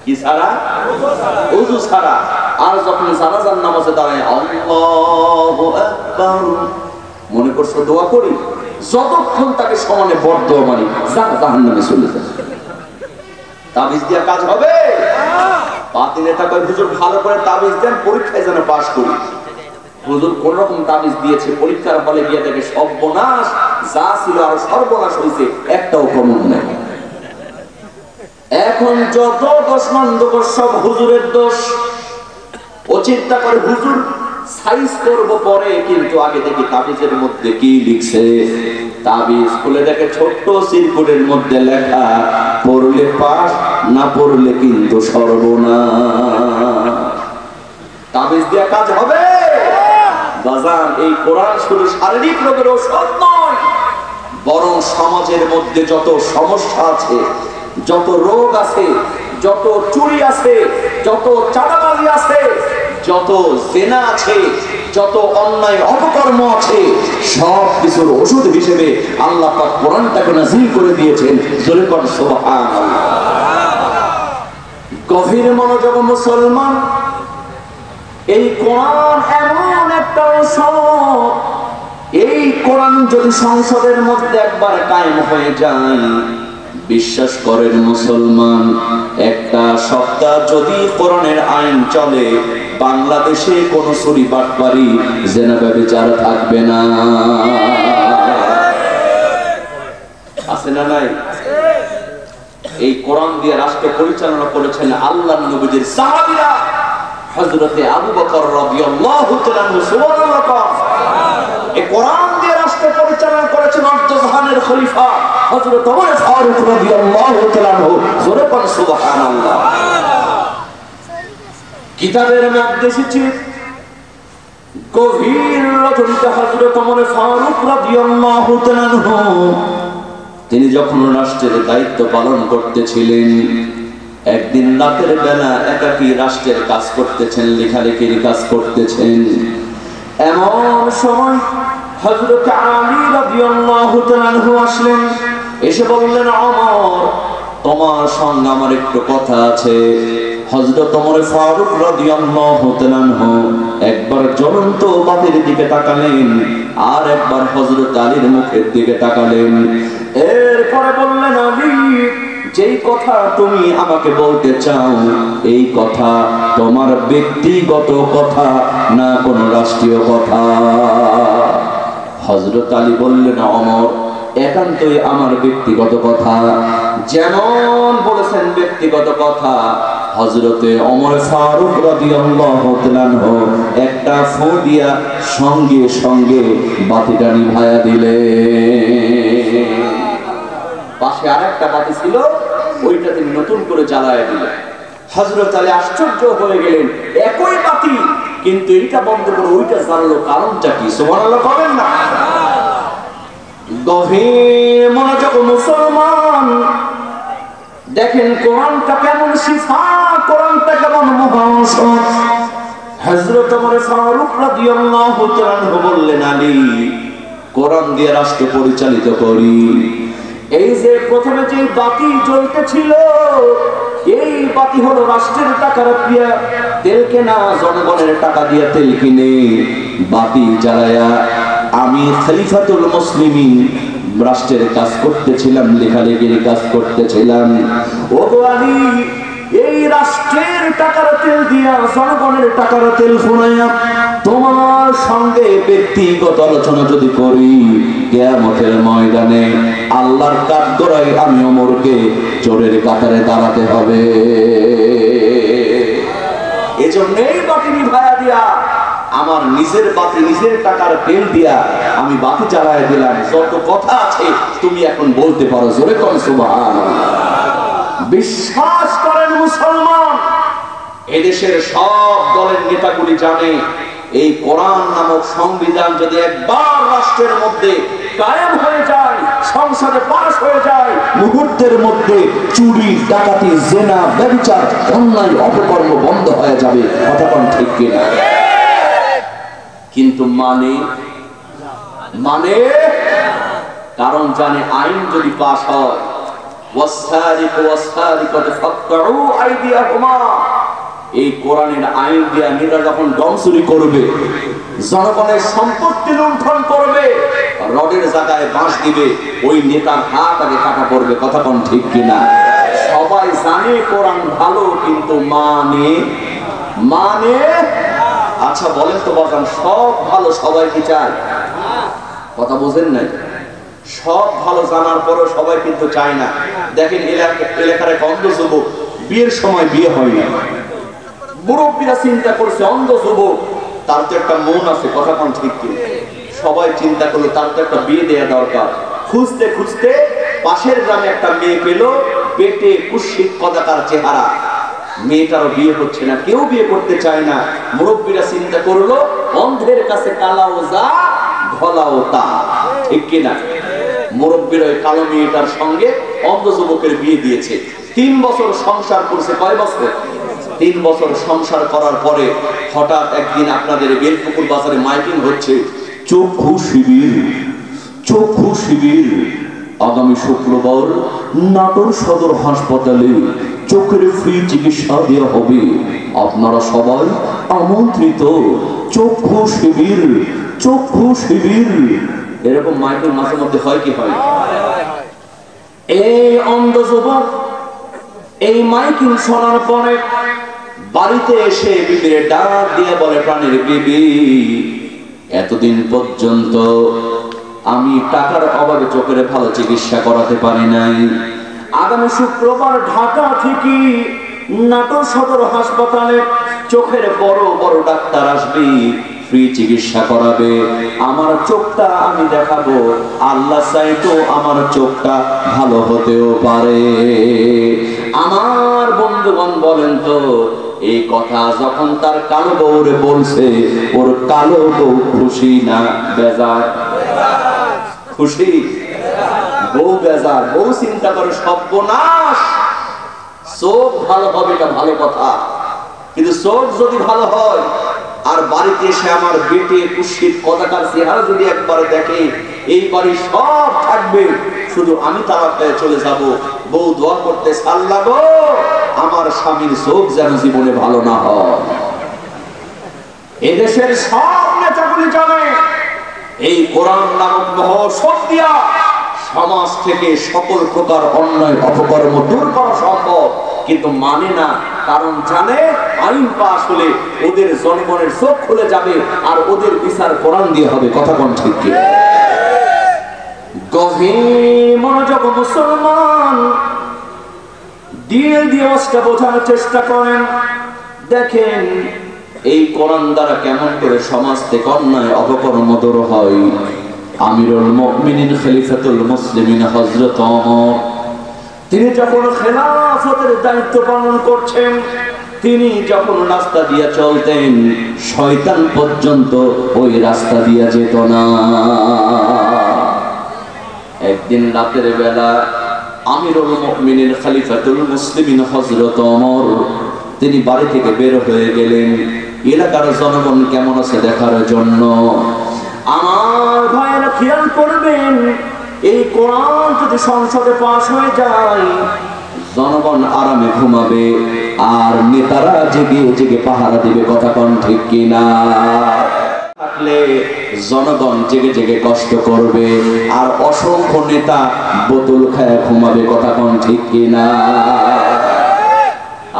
S2: কি ছাড়া? ওযু ছাড়া। আর যখন জানাজার নামাজে দাঁড়ায় আল্লাহু আকবার মনে করছো দোয়া করি, যতক্ষণ তাকে সমানে বরদোয়া মারি, জাহান্নামে চলে যায়। তাবিজ দিয়া কাজ হবে? পাতি নেতা কয়, হুজুর ভালো করে তাবিজ দেন, পরীক্ষায় যেন পাস করি। হুজুর কোন রকম তাবিজ দিয়েছে, পরীক্ষার হলে গিয়ে দেখে সর্বনাশ, যা ছিল আর সর্বনাশ হয়েছে, একটাও প্রমাণ নেই। এখন যত দোষ মন্দ সব হুজুরের দোষ। ও চিন্তা করে হুজুর সাইজ করবো পরে, কিন্তু আগে দেখি তাবিজের মধ্যে কি লিখছে। তাবিজ খুলে দেখে ছোট্ট সিরকুটের মধ্যে লেখা, পড়লে পাস, না পড়লে কিন্তু সর্বনাশ। তাবিজ দিয়ে কাজ হবে? বাজান, এই কোরআন শুধু শারীরিক রোগের ঔষধ নয়, বরং সমাজের মধ্যে যত সমস্যা আছে, যত রোগ আছে, যত চুরি আছে, যত চাঁদাবাজি আছে, যত জেনা আছে, যত অন্যায় অপকর্ম আছে, সব কিছুর ওষুধ হিসেবে আল্লাহ পাক কোরআনটাকে নাযিল করে দিয়েছেন। জোরে বল সুবহানাল্লাহ। গভীর মনোযোগ মুসলমান, এই কোরআন এমন একটা ঔষধ, এই কোরআন যদি সংসদের মধ্যে একবার কায়েম হয়ে যায়, বিশ্বাস করেন মুসলমান, একটা সপ্তাহ যদি কোরআনের আইন চলে, বাংলাদেশে কোন চুরি বাটপারি জেনা ব্যভিচার থাকবে না। আছে না নাই? এই কোরআন দিয়ে রাষ্ট্র পরিচালনা করেছেন আল্লাহর নবীর সাহাবীরা, হযরতে আবু বকর রাদিয়াল্লাহু তাআলা আনহু। সুবহানাল্লাহ। এই কোরআন দিয়ে রাষ্ট্র পরিচালনা করেছেন অর্ধজাহানের খলিফা হযরত ওমর ফারুক রাদিয়াল্লাহু তাআলা আনহু। জোরে বল সুবহানাল্লাহ। কিতাবের মধ্যে এসেছে, গভীর রজনীতে হযরত ওমর ফারুক রাদিয়াল্লাহু তাআলা আনহু তিনি যখন রাষ্ট্রের দায়িত্ব পালন করতেছিলেন, একদিন রাতের বেলা একাকী রাষ্ট্রের কাজ করতেছেন, লেখালেখির কাজ করতেছেন। এমন সময় হযরত আলী রাদিয়াল্লাহু তাআলা আনহু আসলেন, এসে বললেন, ওমর তোমার সঙ্গে আমার একটু কথা আছে। হযরত ওমর ফারুক রাদিয়াল্লাহু তাআলা আনহু একবার জ্বলন্ত বাতির দিকে তাকালেন, আর একবার হযরত আলীর মুখের দিকে তাকালেন। এরপরে বললেন, আলী যেই কথা তুমি আমাকে বলতে চাও, এই কথা তোমার ব্যক্তিগত কথা না কোনো রাষ্ট্রীয় কথা? হযরত আলী বললেন, ওমর একান্তই আমার ব্যক্তিগত কথা। যেমন বলেছেন ব্যক্তিগত কথা, হযরতে ওমর ফারুক রাদিয়াল্লাহু তাআলা আনহু একটা ফু দিয়া সঙ্গে সঙ্গে বাতিটা নিভায়া দিলেন। পাশে আরেকটা বাতি ছিল, ওইটা তিনি নতুন করে জ্বালায়া দিলেন। হযরত আলী আশ্চর্য হয়ে গেলেন, একই বাতি কিন্তু এইটা বন্ধ করে ওইটা জ্বালালো, কারণটা কি? সুবহানাল্লাহ বলেন না। গভীর মনোযোগ মুসলমান, দেখেন কোরআনটা কেমন শিফা, কোরআনটা কেমন মহাঔষধ। হযরত ওমর ফারুক রাদিয়াল্লাহু তাআলা আনহু বললেন, আলী কোরআন দিয়ে রাষ্ট্র পরিচালিত করি। এই যে প্রথমে যে বাতি জ্বলতেছিল, এই বাতি হলো রাষ্ট্রের টাকার দিয়ে তেল কেনা, জনগণের টাকা দিয়ে তেল কিনে বাতি জ্বালায়া আমি খলিফাতুল মুসলিমিন রাষ্ট্রের কাজ করতেছিলাম, লেখালেখির কাজ করতেছিলাম। ও আলী, এই রাষ্ট্রের টাকার তেল দিয়া, জনগণের টাকার তেল ফুরাইয়া তোমার সঙ্গে ব্যক্তিগত আলোচনা যদি করি, কিয়ামতের ময়দানে আল্লাহর কাঠগড়ায় আমি ওমরকে চোরের কাতারে দাঁড়াতে হবে। এজন্যই বাতি নিভায়া দিয়া, আমার নিজের বাতি নিজের টাকার তেল দিয়া আমি বাতি জ্বালায় দিলাম। যত কথা আছে তুমি এখন বলতে পারো, জোরে কোন সুবহানাল্লাহ। বিশ্বাস করেন মুসলমান, এদেশের সব দলের নেতাগুলি জানে এই কোরআন নামক সংবিধান যদি একবার রাষ্ট্রের মধ্যে কায়েম হয়ে যায়, সংসদে পাস হয়ে যায়, মুহূর্তের মধ্যে চুরি, ডাকাতি, জেনা, ব্যভিচার, অন্যায়, অপকর্ম বন্ধ হয়ে যাবে। কথা কোন ঠিক কিনা? কিন্তু মানে কারণ জানে আইন যদি পাস হয়, এই কোরআনের আইন দিয়া নেতা যখন গম চুরি করবে, জনগণের সম্পত্তি লুণ্ঠন করবে, রডের জায়গায় বাঁশ দিবে, ওই নেতার হাত আগে কাটা পড়বে। কথা কোন ঠিক কিনা? সবাই জানে কোরআন ভালো, কিন্তু মানে আচ্ছা বলেন তো বাজান, সব ভালো সবাই কি চায়? কথা বোঝেন নাই? সব ভালো জানার পরও সবাই কিন্তু চায় না। দেখেন এলাকার এক অন্ধ যুবক, বিয়ের সময় বিয়ে হয় না, মুরব্বীরা চিন্তা করছে অন্ধ যুবক, তার তো একটা মন আছে। কথা কোন ঠিক কি? সবাই চিন্তা করলো তার তো একটা বিয়ে দেওয়া দরকার। খুঁজতে খুঁজতে পাশের গ্রামে একটা মেয়ে পেল, পেটে কুৎসিত কদাকার চেহারা। মেয়েটারও বিয়ে হচ্ছে না, কেউ বিয়ে করতে চায় না। মুরব্বীরা চিন্তা করলো অন্ধের কাছে কালাও যা, ধলাও তা, ঠিক কিনা? মুরব্বীর ওই কালো মেয়েটার সঙ্গে অন্ধ যুবকের বিয়ে দিয়েছে। 3 বছর সংসার করছে। কয় বছর? 3 বছর সংসার করার পরে হঠাৎ একদিন আপনাদের বেলপুকুর বাজারে মাইকিং হচ্ছে, চক্ষু শিবির আগামী শুক্রবার নাটোর সদর হাসপাতালে চোখের ফ্রি চিকিৎসা দেওয়া হবে, আপনারা সবাই আমন্ত্রিত। চক্ষু শিবির এরকম মাইকিং মাঝে মধ্যে হয় কি হয়? এই অন্ধ যুবক এই মাইকিং শোনার পরে বাড়িতে এসে বিবির ডাক দিয়ে বলে, প্রাণের বিবি, এতদিন পর্যন্ত আমি টাকার অভাবে চোখের ভালো চিকিৎসা করাতে পারি নাই। আগামী শুক্রবার ঢাকা থেকে নাটোর সদর হাসপাতালে চোখের বড় বড় ডাক্তার আসবে, ফ্রি চিকিৎসা করাবে। আমার চোখটা আমি দেখাবো, আল্লাহ চাইতো আমার চোখটা ভালো হতেও পারে। আমার বন্ধুগণ বলেন তো, এই কথা যখন তার কালো বউরে বলছে, ওর কালো বউ খুশি না বেজার? খুশি? বউ বেজার। বউ চিন্তা করে সর্বনাশ, চোখ ভালো হবে এটা ভালো কথা, কিন্তু চোখ যদি ভালো হয় আর বাড়িতে এসে আমার বেটে কুৎসিত কদাকার চেহারা যদি একবার দেখে, এই বাড়ি সব থাকবে, শুধু আমি তালাক হয়ে চলে যাব। বউ দোয়া করতে, আল্লাহ গো আমার স্বামীর চোখ যেন জীবনে ভালো না হয়। এদেশের সব নেতাগুলি জানে এই কোরআন নামক মহৌষধ দিয়া সমাজ থেকে সকল প্রকার অন্যায় অপকর্ম দূর করা সম্ভব, কিন্তু মানে না। কারণ জানে আইন পাস হলে ওদের জনগণের চোখ খুলে যাবে আর ওদের বিচার কোরআন দিয়ে হবে। কথা কোন ঠিক কি? গভীর মনোযোগ মুসলমান দিয়ে বোঝার চেষ্টা করেন। দেখেন এই কোরআন দ্বারা কেমন করে সমাজ থেকে অন্যায় অপকর্ম দূর হয়। আমিরুল মুমিনিন খলিফাতুল মুসলিমিন হযরত ওমর, তিনি যখন খেলাফতের দায়িত্ব পালন করছেন, তিনি যখন রাস্তা দিয়ে চলতেন, শয়তান পর্যন্ত ওই রাস্তা দিয়ে যেত না। একদিন রাতের বেলা আমিরুল মুমিনিন খলিফাতুল মুসলিমিন হযরত ওমর তিনি বাড়ি থেকে বের হয়ে গেলেন এলাকার জনগণ কেমন আছে দেখার জন্য। আমার
S1: আমার ভাইয়েরা খেয়াল করবেন, এই কোরআন যদি সংসদে পাস হয়ে যায়, জনগণ আরামে ঘুমাবে আর নেতারা জেগে জেগে পাহারা দিবে। কথা কোন ঠিক কিনা? থাকলে জনগণ জেগে জেগে কষ্ট করবে আর অসংখ্য নেতা বোতল খায় ঘুমাবে। কথা কোন ঠিক কিনা?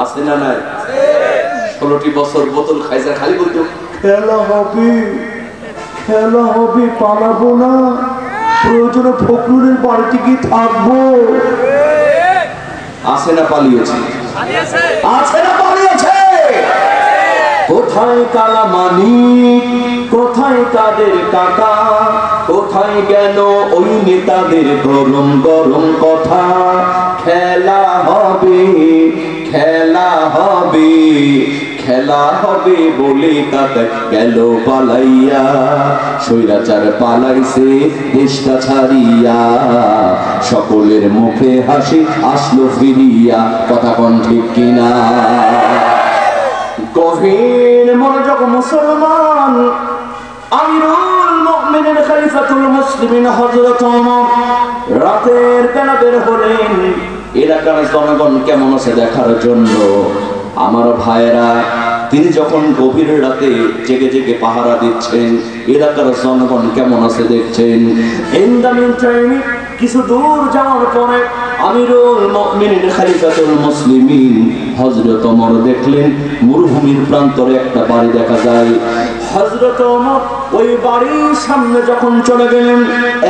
S1: আছে না নাই? 16টি বছর বোতল খাইছে, খালি বলতো খেলা হবে খেলা হবে, পালাবো না, প্রয়োজনে ফখরুলের বাড়িতে গিয়ে থাকবো। আছে না পালিয়েছে? আছে না পালিয়েছে? কোথায় কালা মানিক, কোথায় কাদের কাকা, কোথায় গেল ওই নেতাদের গরম গরম কথা? খেলা হবে খেলা হবে খেলা হবে বলে কাকা গেল পালাইয়া, স্বৈরাচার পালাইছে দেশটা ছাড়িয়া, সকলের মুখে হাসি আসলো ফিরিয়া। কথা কোন ঠিক কিনা? গভীর মনোযোগ মুসলমান, আমিরুল মুমিনিন খলিফাতুল মুসলিমিন হযরত ওমর রাতের বেলা বের হলেন এলাকার জনগণ কেমন আছে দেখার জন্য। আমার ভাইয়েরা, তিনি যখন গভীর রাতে জেগে জেগে পাহারা দিচ্ছেন, এলাকার জনগণ কেমন আছে দেখছেন। কিছু দূর যাওয়ার পরে আমিরুল মুমিনিন খলিফাতুল মুসলিমিন হযরত ওমর দেখলেন মরুভূমির প্রান্তরে একটা বাড়ি দেখা যায়। হযরত ওমর ওই বাড়ির সামনে যখন চলে গেলেন,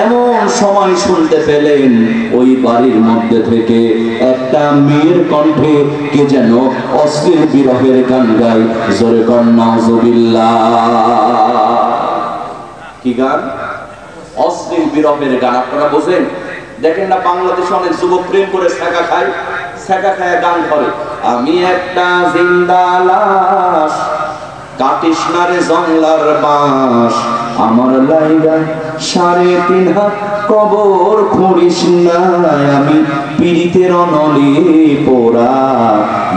S1: এমন সময় শুনতে পেলেন ওই বাড়ির মধ্যে থেকে একটা মেয়ের কণ্ঠে কে যেন অশ্লীল বিরহের গান গায়। জোরে কর নাউজুবিল্লাহ। কি গান? অশ্লীল বিরহের গান। আপনারা বোঝেন? দেখেন না, বাংলাদেশে অনেক যুবক প্রেম করে ছ্যাঁকা খায়, ছ্যাঁকা খায় গান করে, আমি একটা জিন্দা লাশ, কাটিস না রে জংলার বাঁশ, আমার লাইগা 3.5 হাত কবর খুঁড়িস না, আমি পীড়িতের অনলে পোড়া,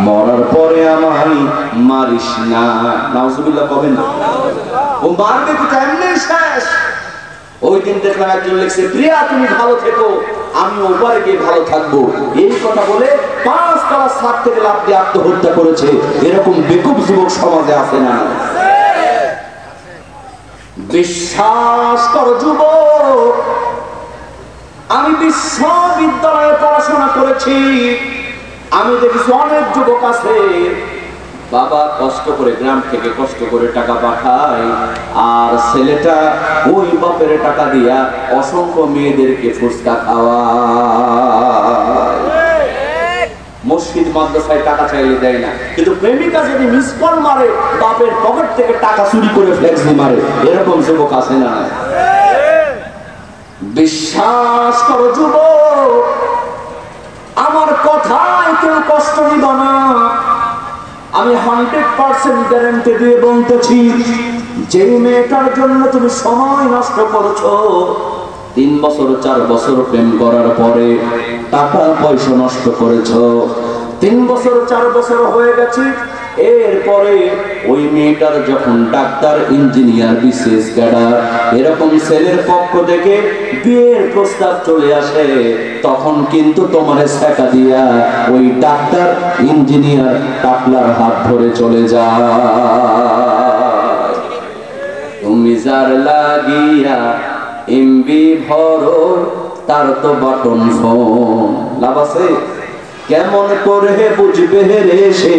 S1: মরার পরে আমায় মারিস না। নাউজুবিল্লাহ কবেন না? ও মারবে তো কেমনে শেষ। ওই দিন দেখলাম একজন লিখছে, প্রিয়া তুমি ভালো থেকো, আমি ওপারে গিয়ে ভালো থাকবো। এই কথা বলে 5 তলা ছাদ থেকে লাফ দিয়ে আত্মহত্যা করেছে। এরকম বেকুব যুবক সমাজে আছে না? বিশ্বাস করো যুবক, আমি বিশ্ববিদ্যালয়ে পড়াশোনা করেছি, আমি দেখেছি অনেক যুবক আছে বাবা কষ্ট করে গ্রাম থেকে কষ্ট করে টাকা পাঠায়, আর ছেলেটা ওই বাপের টাকা দিয়া অসংখ্য মেয়েদেরকে ফুচকা খাওয়ায়। মসজিদ মাদ্রাসায় টাকা চাইলে দেয় না, কিন্তু প্রেমিকা যদি মিস কল মারে বাপের পকেট থেকে টাকা চুরি করে ফ্লেক্সি মারে। এরকম যুবক আছে না? বিশ্বাস করো যুবক, আমার কথায় কেউ কষ্ট নিব না। আমি 100% গ্যারান্টি দিয়ে বলতেছি, যে মেয়েটার জন্য তুমি সময় নষ্ট করেছো, 3 বছর 4 বছর প্রেম করার পরে টাকা পয়সা নষ্ট করেছো, 3 বছর 4 বছর হয়ে গেছে, এরপরে ওই মেয়েটার যখন ডাক্তার, ইঞ্জিনিয়ার, বিসিএস ক্যাডার এরকম ছেলের পক্ষ থেকে বিয়ের প্রস্তাব চলে আসে, তখন কিন্তু তোমার ছাকা দিয়া ওই ডাক্তার, ইঞ্জিনিয়ার, টাকলার হাত ধরে চলে যায়। তুমি যার লাগিয়া এমবি ভরো, তার তো বাটন ফোন। লাভ আছে? কেমন করে বুঝবে রে সে,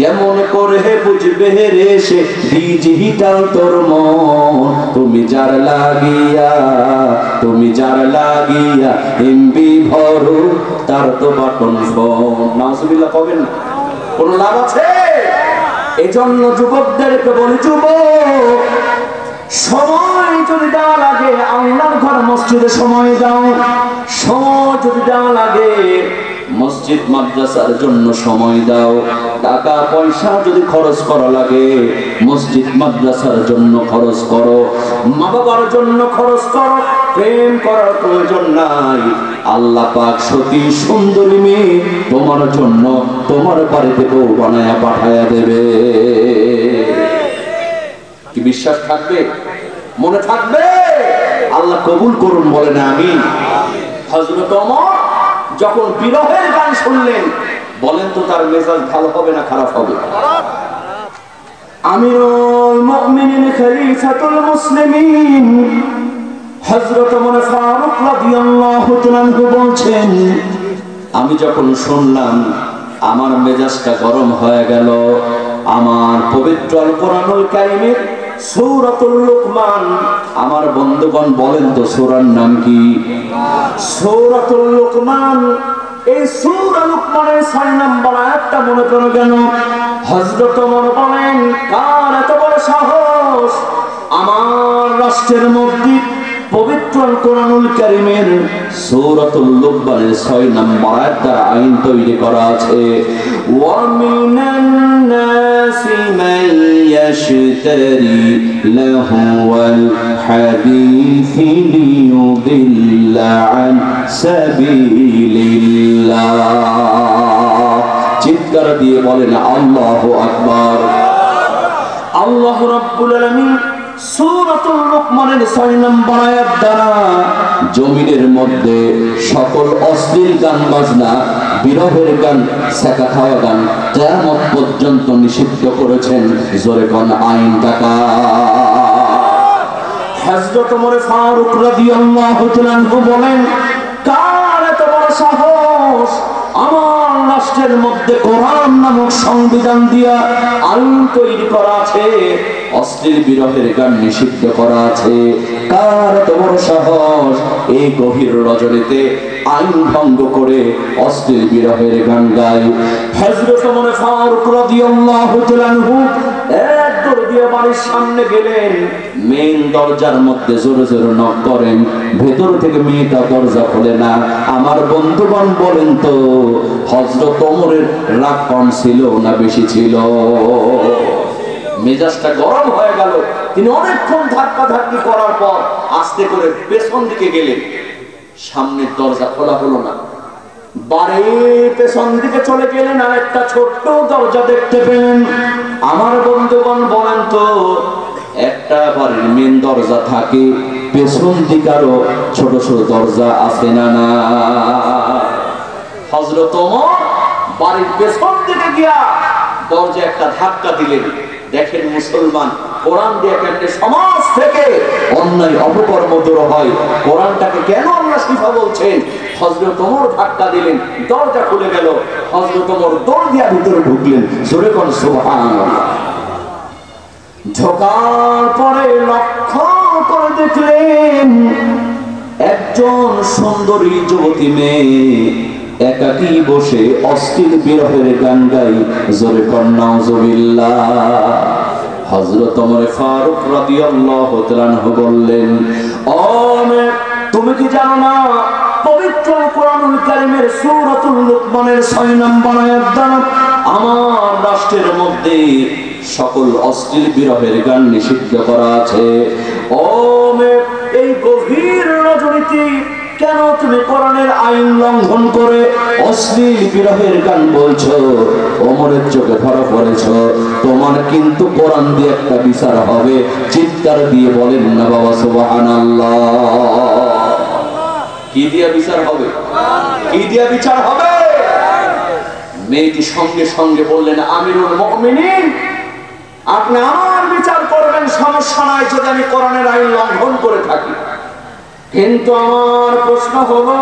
S1: কেমন করে বুঝবে রে সে, ডিজিটাল তোর মন। তুমি যার লাগিয়া, তুমি যার লাগিয়া এমবি ভরো, তার তো বাটন ফোন। নাউজুবিল্লাহ কবেন না? কোন লাভ আছে? এজন্য যুবকদেরকে বলি, যুবক সময় যদি দেওয়া লাগে আল্লাহর ঘর মসজিদে সময় দাও, সময় যদি দেওয়া লাগে মসজিদ মাদ্রাসার জন্য সময় দাও, টাকা পয়সা যদি খরচ করা লাগে মসজিদ মাদ্রাসার জন্য খরচ করো, মা বাবার জন্য খরচ করো। প্রেম করার প্রয়োজন নাই, আল্লাহ পাক সতী সুন্দরী মেয়ে তোমার জন্য তোমার বাড়িতে বউ বানায়া পাঠায়া দেবে। কি বিশ্বাস থাকবে? মনে থাকবে? আল্লাহ কবুল করুন, বলেন আমিন। হযরত ওমর যখন বিরহের গান শুনলেন, বলেন তো তার মেজাজ ভালো হবে না খারাপ হবে? আমিরুল মুমিনিন খলিফাতুল মুসলিমিন হযরত ওমর ফারুক রাদিয়াল্লাহু তাআলা বলছেন, আমি যখন শুনলাম আমার মেজাজটা গরম হয়ে গেল। আমার পবিত্র আল কোরআনুল কারীমের সূরাতুল লুকমান, আমার বন্ধুগণ বলেন তো সূরার নাম কি? সূরাতুল লুকমান। এই সূরা লুকমানের 6 নম্বর আয়াতটা মনে করো কেন? হযরত ওমর বলেন, কার এত বড় সাহস আমার রাষ্ট্রের মধ্যে পবিত্র কোরআনুল কারীমের সূরাতুল লুকমানের 6 নম্বর আয়াত দ্বারা আইন তৈরি করা আছে। ওয়া মিনান নাসি মান ইয়াশতারি লাহুল হাদিসি লিয়ুদিল্লা আন সাবিলিল্লাহ। চিৎকার দিয়ে বলেন আল্লাহু আকবার। আল্লাহ রাব্বুল আলামিন সূরাতুল লুকমানের 6 নম্বর আয়াত দ্বারা জমিনের মধ্যে সকল অশ্লীল গান বাজনা, বিরহের গান, সেকা খাওয়া গান কিয়ামত পর্যন্ত নিষিদ্ধ করেছেন। জোরে কোন আইন টাকা। হযরত ওমর ফারুক রাদিয়াল্লাহু তাআলা বলেন, কার এত বড় সাহস আমার রাষ্ট্রের মধ্যে কোরআন নামক সংবিধান দিয়া আইন তৈরি করা আছে, অশ্লীল বিরহের গান নিষিদ্ধ করা আছে। কার এত বড় সাহস এই গভীর রজনীতে আইন ভঙ্গ করে অশ্লীল বিরহের গান গায়? হযরত ওমর ফারুক রাদিয়াল্লাহু তাআলা এক দৌড় দিয়ে বাড়ির সামনে গেলেন, মেইন দরজার মধ্যে জোরে জোরে নক করেন, ভেতর থেকে মেয়েটা দরজা খোলে না। আমার বন্ধুগণ বলেন তো হযরত ওমরের রাগ কম ছিল না বেশি ছিল? মেজাজটা গরম হয়ে গেল। তিনি অনেকক্ষণ ধাক্কা ধাক্কি করার পর আস্তে করে পেছন দিকে গেলেন। সামনের দরজা খোলা হলো না। বাড়ির পেছন দিকে চলে গেলেন, আর একটা ছোট্ট দরজা দেখতে পেলেন। আমার বন্ধুগণ বলেন তো একটা বাড়ির মেন দরজা থাকে, পেছন দিকে আরো ছোট ছোট দরজা আছে না? না। হযরত ওমর বাড়ির পেছন দিকে গিয়া দরজা একটা ধাক্কা দিলেন। দেখেন মুসলমান, কোরআন দিয়ে কেমনে সমাজ থেকে অন্যায় অপকর্ম দূর হয়, কোরআনটাকে কেন আল্লাহ শিফা বলছেন। হযরত ওমর ধাক্কা দিলেন, দরজা খুলে গেল। হযরত ওমর দৌড় দিয়া ভিতরে ঢুকলেন। জোরে কোন সুবহানাল্লাহ। ঢোকার পরে লক্ষ্য করে দেখলেন একজন সুন্দরী যুবতী মেয়ে একাকী বসে অশ্লীল বিরহের গান গাই। জোরে কোন নাউজুবিল্লাহ। হযরত ওমর ফারুক রাদিয়াল্লাহু তাআলা বললেন, ও মেয়ে, তুমি কি জানো না পবিত্র কোরআনুল কারীমের সূরাতুল লুকমানের 6 নম্বর আয়াত দ্বারা আমার রাষ্ট্রের মধ্যে সকল অশ্লীল বিরহের গান নিষিদ্ধ করা আছে। ও মেয়ে, এই গভীর রজনীতে কেন তুমি কোরআনের আইন লঙ্ঘন করে অশ্লীল বিরহের গান বলছো? ওমরের চোখে ধরা পড়েছ। তোমার কিন্তু কোরআন দিয়ে একটা বিচার হবে। চিৎকার দিয়ে বলেন না বাবা সুবহানাল্লাহ। কি দিয়ে বিচার হবে? কি দিয়ে বিচার হবে? মেয়েটি সঙ্গে সঙ্গে বললেন, আমিরুল মুমিনিন, আপনি আমার বিচার করবেন, সমস্যা নাই যদি আমি কোরআনের আইন লঙ্ঘন করে থাকি। কিন্তু আমার প্রশ্ন হলো,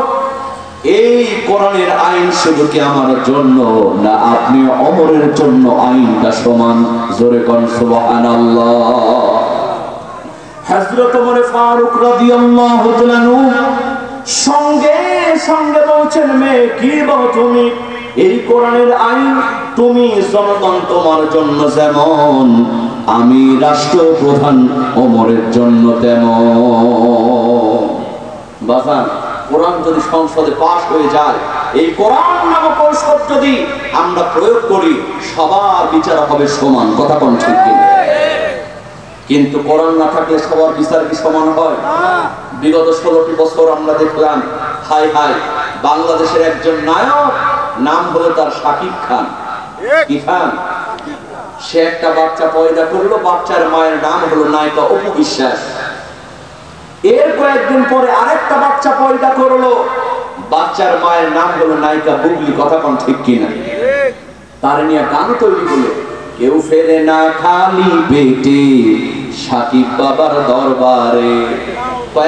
S1: এই কোরআনের আইন শুধু কি আমার জন্য, না আপনি ওমরের জন্য আইনটা সমান? জোরে কোন সুবহানাল্লাহ। হযরত ওমর ফারুক রাদিয়াল্লাহু তাআলা সঙ্গে সঙ্গে বলছেন, মেয়ে কি বলো তুমি? এই কোরআনের আইন তুমি জনগণ তোমার জন্য যেমন, আমি রাষ্ট্রপ্রধান ওমরের জন্য তেমন। বাজান, কোরআন যদি সংসদে পাশ হয়ে যায়, এই কোরআন নামক ঔষধ যদি আমরা প্রয়োগ করি, সবার বিচার হবে সমান। কথা কোন ঠিক কিনা? কিন্তু কোরআন না থাকলে সবার বিচার কি সমান হয়? বিগত 16টি বছর আমরা দেখলাম, হাই হাই, বাংলাদেশের একজন নায়ক, নাম হলো তার শাকিব খান। কি খান? সে একটা বাচ্চা পয়দা করলো, বাচ্চার মায়ের নাম হলো নায়িকা অপু বিশ্বাস। এর কয়েকদিন পরে আরেকটা বাচ্চা পয়দা করলো, বাচ্চার মায়ের নাম হলো নায়িকা বুবলি, কথা কোন ঠিক কিনা? তার নিয়ে গান তৈরি হলো, কেউ ফেরে না খালি পেটে সাকিব বাবার দরবারে।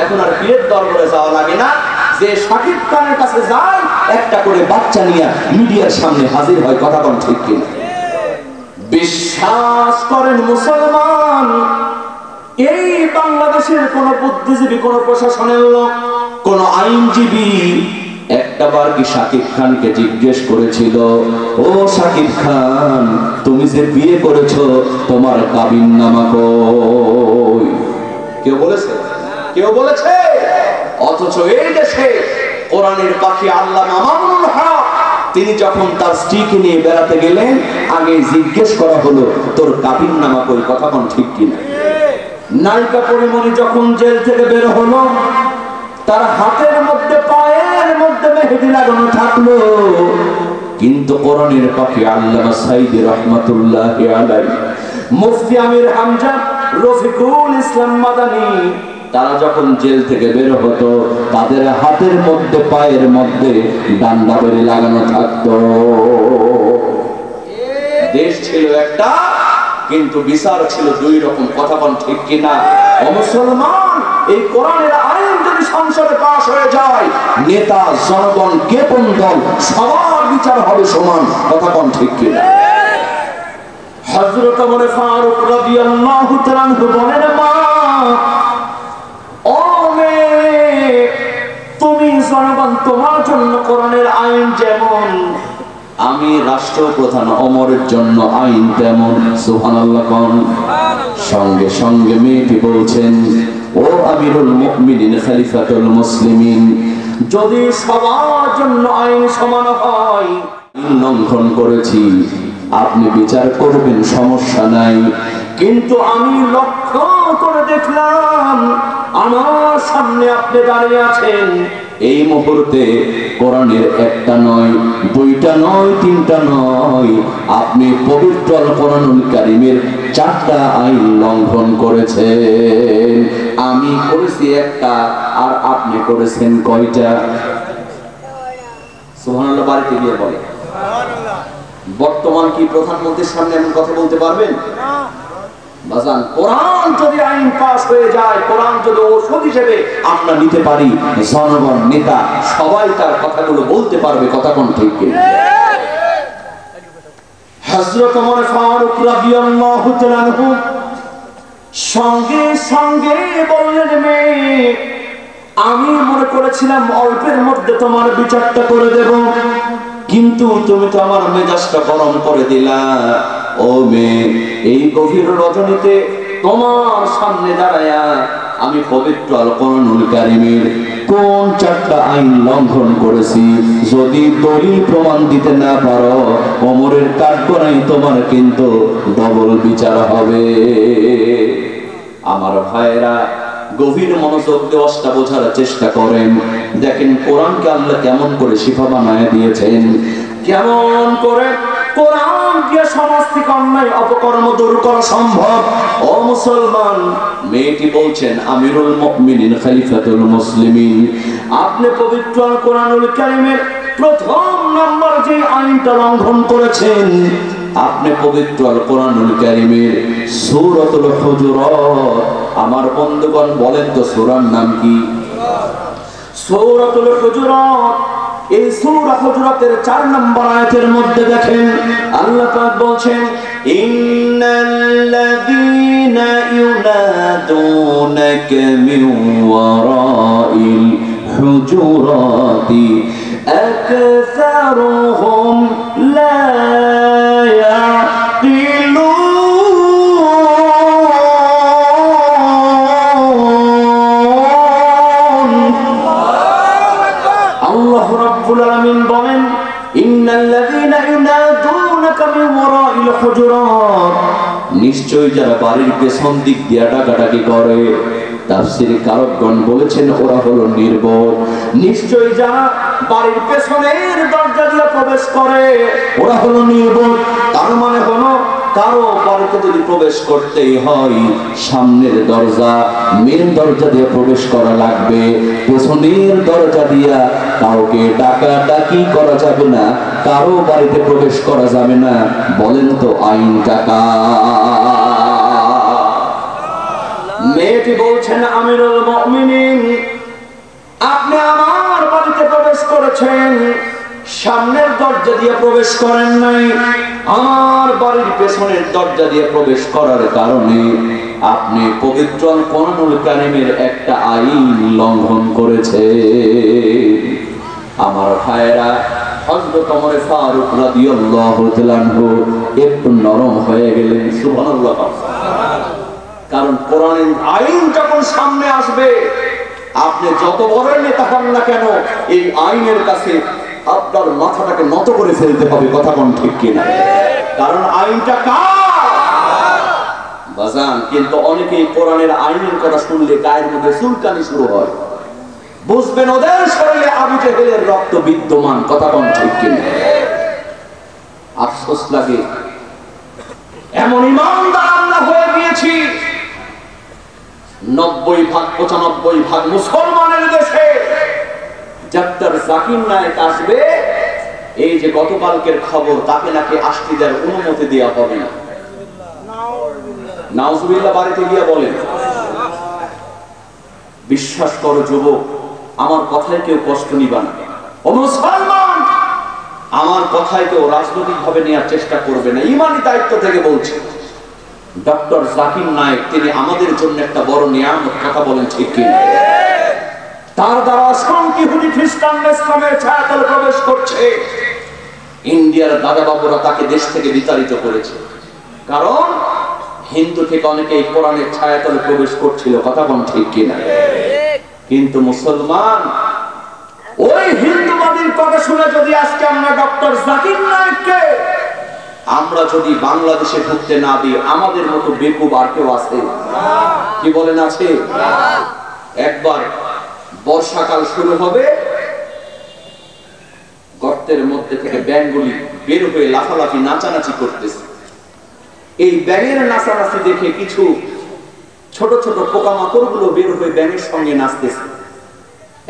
S1: এখন আর পীরের দরবারে যাওয়া লাগে না, যে সাকিব খানের কাছে যায় একটা করে বাচ্চা নিয়ে মিডিয়ার সামনে হাজির হয়, কথা কোন ঠিক কিনা? বিশ্বাস করেন মুসলমান, এই বাংলাদেশের কোন বুদ্ধিজীবী, কোন প্রশাসনের লোক, কোন আইনজীবী একটাবার কি সাকিব খানকে জিজ্ঞেস করেছিল, ও সাকিব খান, তুমি যে বিয়ে করেছো তোমার কাবিননামা কই? কেউ বলেছে? কেউ বলেছে? অথচ এই দেশে কোরআনের পাখি আল্লামা মামুনুল হক তিনি যখন তার স্ত্রীকে নিয়ে বেড়াতে গেলেন, আগে জিজ্ঞেস করা হলো তোর কাবিননামা কই, কথা কোন ঠিক কিনা? নায়িকা পরিমণি যখন জেল থেকে বের হলো, তার হাতের মধ্যে পায়ের মধ্যে মেহেদি লাগানো থাকলো, কিন্তু কোরআনের পাখি আল্লামা সাইদি রাহমাতুল্লাহি আলাইহি, মুফতি আমির হামজা, রফিকুল ইসলাম মাদানী, তারা যখন জেল থেকে বের হতো তাদের হাতের মধ্যে পায়ের মধ্যে ডান্ডা বেরি লাগানো থাকতো। দেশ ছিল একটা, কিন্তু বিচার ছিল দুই রকম, কথা কোন ঠিক কিনা? ও মুসলমান, এই কোরআনের আইন যদি সংসদে পাশ হয়ে যায়, নেতা জনগণ কে কোন দল সবার বিচার হবে সমান, কথা কোন ঠিক কিনা? হযরত ওমর ফারুক রাদিয়াল্লাহু তাআলা বলেন, মা ও মেয়ে, তুমি জনগণ তোমার জন্য কোরআনের আইন যেমন, আমি রাষ্ট্রপ্রধান ওমরের জন্য আইন তেমন। সুবহানাল্লাহ কোন? সঙ্গে সঙ্গে মেয়েটি বলছেন, ও আমিরুল মুমিনিন খলিফাতুল মুসলিমিন, যদি সবার জন্য আইন সমান হয়, লঙ্ঘন করেছি, আপনি বিচার করবেন, সমস্যা নাই, কিন্তু আমি লক্ষ্য করে দেখলাম আমার সামনে আপনি দাঁড়িয়ে আছেন, এই মুহূর্তে কোরআনের একটা নয়, দুইটা নয়, তিনটা নয়, আপনি পবিত্র আল কোরআনুল কারীমের 4টা আইন লঙ্ঘন করেছেন। আমি করেছি একটা, আর আপনি করেছেন কয়টা? সুবহানাল্লাহ, বাড়িতে গিয়ে বলে। বর্তমান কি প্রধানমন্ত্রীর সামনে এমন কথা বলতে পারবেন? বাজান, কোরআন যদি আইন পাস হয়ে যায়, কোরআন যদি ঔষধ হিসেবে আমরা নিতে পারি, জনগণ, নেতা সবাই তার কথাগুলো বলতে পারবে, কথা কোন ঠিক কিনা? হযরত ওমর ফারুক রাদিয়াল্লাহু তাআলা সঙ্গে সঙ্গে বললেন, মেয়ে, আমি মনে করেছিলাম অল্পের মধ্যে তোমার বিচারটা করে দেব, কিন্তু তুমি তো আমার মেজাজটা গরম করে দিলা। ও মেয়ে, এই গভীর রজনীতে তোমার সামনে দাঁড়ায়া আমি পবিত্র আল কোরআনুল কারীমের কোন 4টা আইন লঙ্ঘন করেছি, যদি দলিল প্রমাণ দিতে না পারো, ওমরের কাঠগড়াই তোমার কিন্তু ডবল বিচার হবে। আমার ভাইরা, গভীর মনোযোগ দেওয়াটা বোঝার চেষ্টা করেন। দেখেন কোরআনকে আল্লাহ কেমন করে শিফা বানায় দিয়েছেন, কেমন করে কোরআন দিয়ে সমস্ত অন্যায় অপকর্ম দূর করা সম্ভব। ও মুসলমান, মেয়েটি বলছেন, আমিরুল মুমিনিন খলিফাতুল মুসলিমিন, আপনি পবিত্র কোরআনুল কারীমের প্রথম নাম্বার যে আইনটা লঙ্ঘন করেছেন, আপনি পবিত্র আল কোরআনুল কারীমের সূরাতুল হুজুরাত, আমার বন্ধুগণ বলেন তো সূরার নাম কি? সূরাতুল হুজুরাত। এই সূরা হুজুরাতের 4 নম্বর আয়াতের মধ্যে দেখেন আল্লাহ পাক বলছেন, ইন্নাল্লাযীনা ইউনাদুনাকা মিন ওয়ারাইল হুজুরাতি আকসারুহুম লা নিশ্চয় যারা বাড়ির পেছন দিক দিয়ে ডাকাডাকি করে, তাফসীরে কারকগণ বলেছেন ওরা হলো নির্বোধ। নিশ্চয় যারা বাড়ির পেছনের দরজা দিয়ে প্রবেশ করে ওরা হলো নির্বোধ। তার মানে হলো
S2: কারো বাড়িতে যদি প্রবেশ করতেই হয় সামনের দরজা মেন দরজা দিয়ে প্রবেশ করা লাগবে, পেছনের দরজা দিয়া কাউকে ডাকাডাকি করা যাবে না, কারো বাড়িতে প্রবেশ করা যাবে না। বলেন তো আইন টাকা। মেয়েটি বলছেন আমিরুল মুমিনিন, আপনি আমার বাড়িতে প্রবেশ করেছেন, সামনের দরজা দিয়ে প্রবেশ করেন নাই, আমার বাড়ির পেছনের দরজা দিয়ে প্রবেশ করার কারণে আপনি পবিত্র কোরআনুল কারীমের একটা আইন লঙ্ঘন করেছে। আমার ভাইয়েরা, হযরত ওমর ফারুক রাদিয়াল্লাহু তাআলা আনহু একটু নরম হয়ে গেলেন। সুবহানাল্লাহ। কারণ কোরআনের আইন যখন সামনে আসবে, আপনি যত বড় নেতা হন না কেন, এই আইনের কাছে আপনার মাথাটাকে নত করে ফেলতে হবে। কথা কোন ঠিক কিনা? কারণ আইনটা কার বাজান। কিন্তু অনেকেই কোরআনের আইনের কথা শুনলে গায়ের মধ্যে চুলকানি শুরু হয়। বুঝবেন ওদের শরীরে আবু জেহেলের রক্ত বিদ্যমান। কথা কোন ঠিক কিনা? আফসোস লাগে, এমন ইমানদার আমরা হয়ে গিয়েছি, 90-95% মুসলমানের দেশে ডাক্তার জাকির নায়েক আসবে, এই যে গতকালকের খবর, তাকে নাকি আসতে দেওয়ার অনুমতি দেওয়া হবে না। নাউজুবিল্লাহ বাড়িতে গিয়া বলেন। বিশ্বাস করো যুবক, আমার কথায় কেউ কষ্ট নিবা না। ও মুসলমান, আমার কথায় কেউ রাজনৈতিক ভাবে নেওয়ার চেষ্টা করবে না, ইমানি দায়িত্ব থেকে বলছি। ডক্টর জাকির নায়েক তিনি আমাদের জন্য একটা বড় নিয়ামত। কথা বলেন ঠিক কিনা? তার দ্বারা অসংখ্য ইহুদি খ্রিস্টান ইসলামের ছায়াতলে প্রবেশ করছে। ইন্ডিয়ার দাদা বাবুরা তাকে দেশ থেকে বিতাড়িত করেছে, কারণ হিন্দু থেকে অনেকে এই কোরআনের ছায়াতলে প্রবেশ করছিল। কথা কোন ঠিক কিনা? কিন্তু মুসলমান ওই হিন্দুবাদীর কথা শুনে যদি আজকে আমরা ডক্টর জাকির নায়েককে আমরা যদি বাংলাদেশে ঢুকতে না দিই, আমাদের মতো বেকুব আর কেউ আছে? কি বলেন আছে? একবার বর্ষাকাল শুরু হবে, গর্তের মধ্যে থেকে ব্যাঙগুলি বের হয়ে লাফালাফি নাচানাচি করতেছে। এই ব্যাঙের নাচানাচি দেখে কিছু ছোট ছোট পোকামাকড় গুলো বের হয়ে ব্যাঙের সঙ্গে নাচতেছে।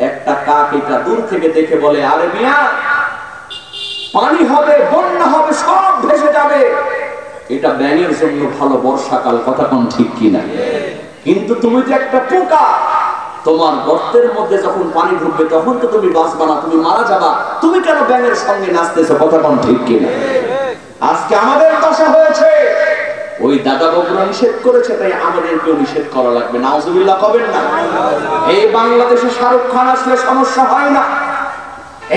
S2: একটা কাক এটা দূর থেকে দেখে বলে, আরে মিয়া, পানি হবে, বন্যা হবে, সব ভেসে যাবে, এটা ব্যাঙের জন্য ভালো বর্ষাকাল। কথা কোন ঠিক কিনা? কিন্তু তুমি যে একটা পোকা, তোমার গর্তের মধ্যে যখন পানি ঢুকবে তখন তো তুমি বাঁচবা না, তুমি মারা যাবা, তুমি কেন ব্যাঙের সঙ্গে নাচতেছো? কথা কোন ঠিক কিনা? আজকে আমাদের দশা হয়েছে, ওই দাদা বাবুরা নিষেধ করেছে, তাই আমাদেরকেও নিষেধ করা লাগবে। নাউজুবিল্লাহ কবেন না। এই বাংলাদেশে শাহরুখ খান আসলে সমস্যা হয় না,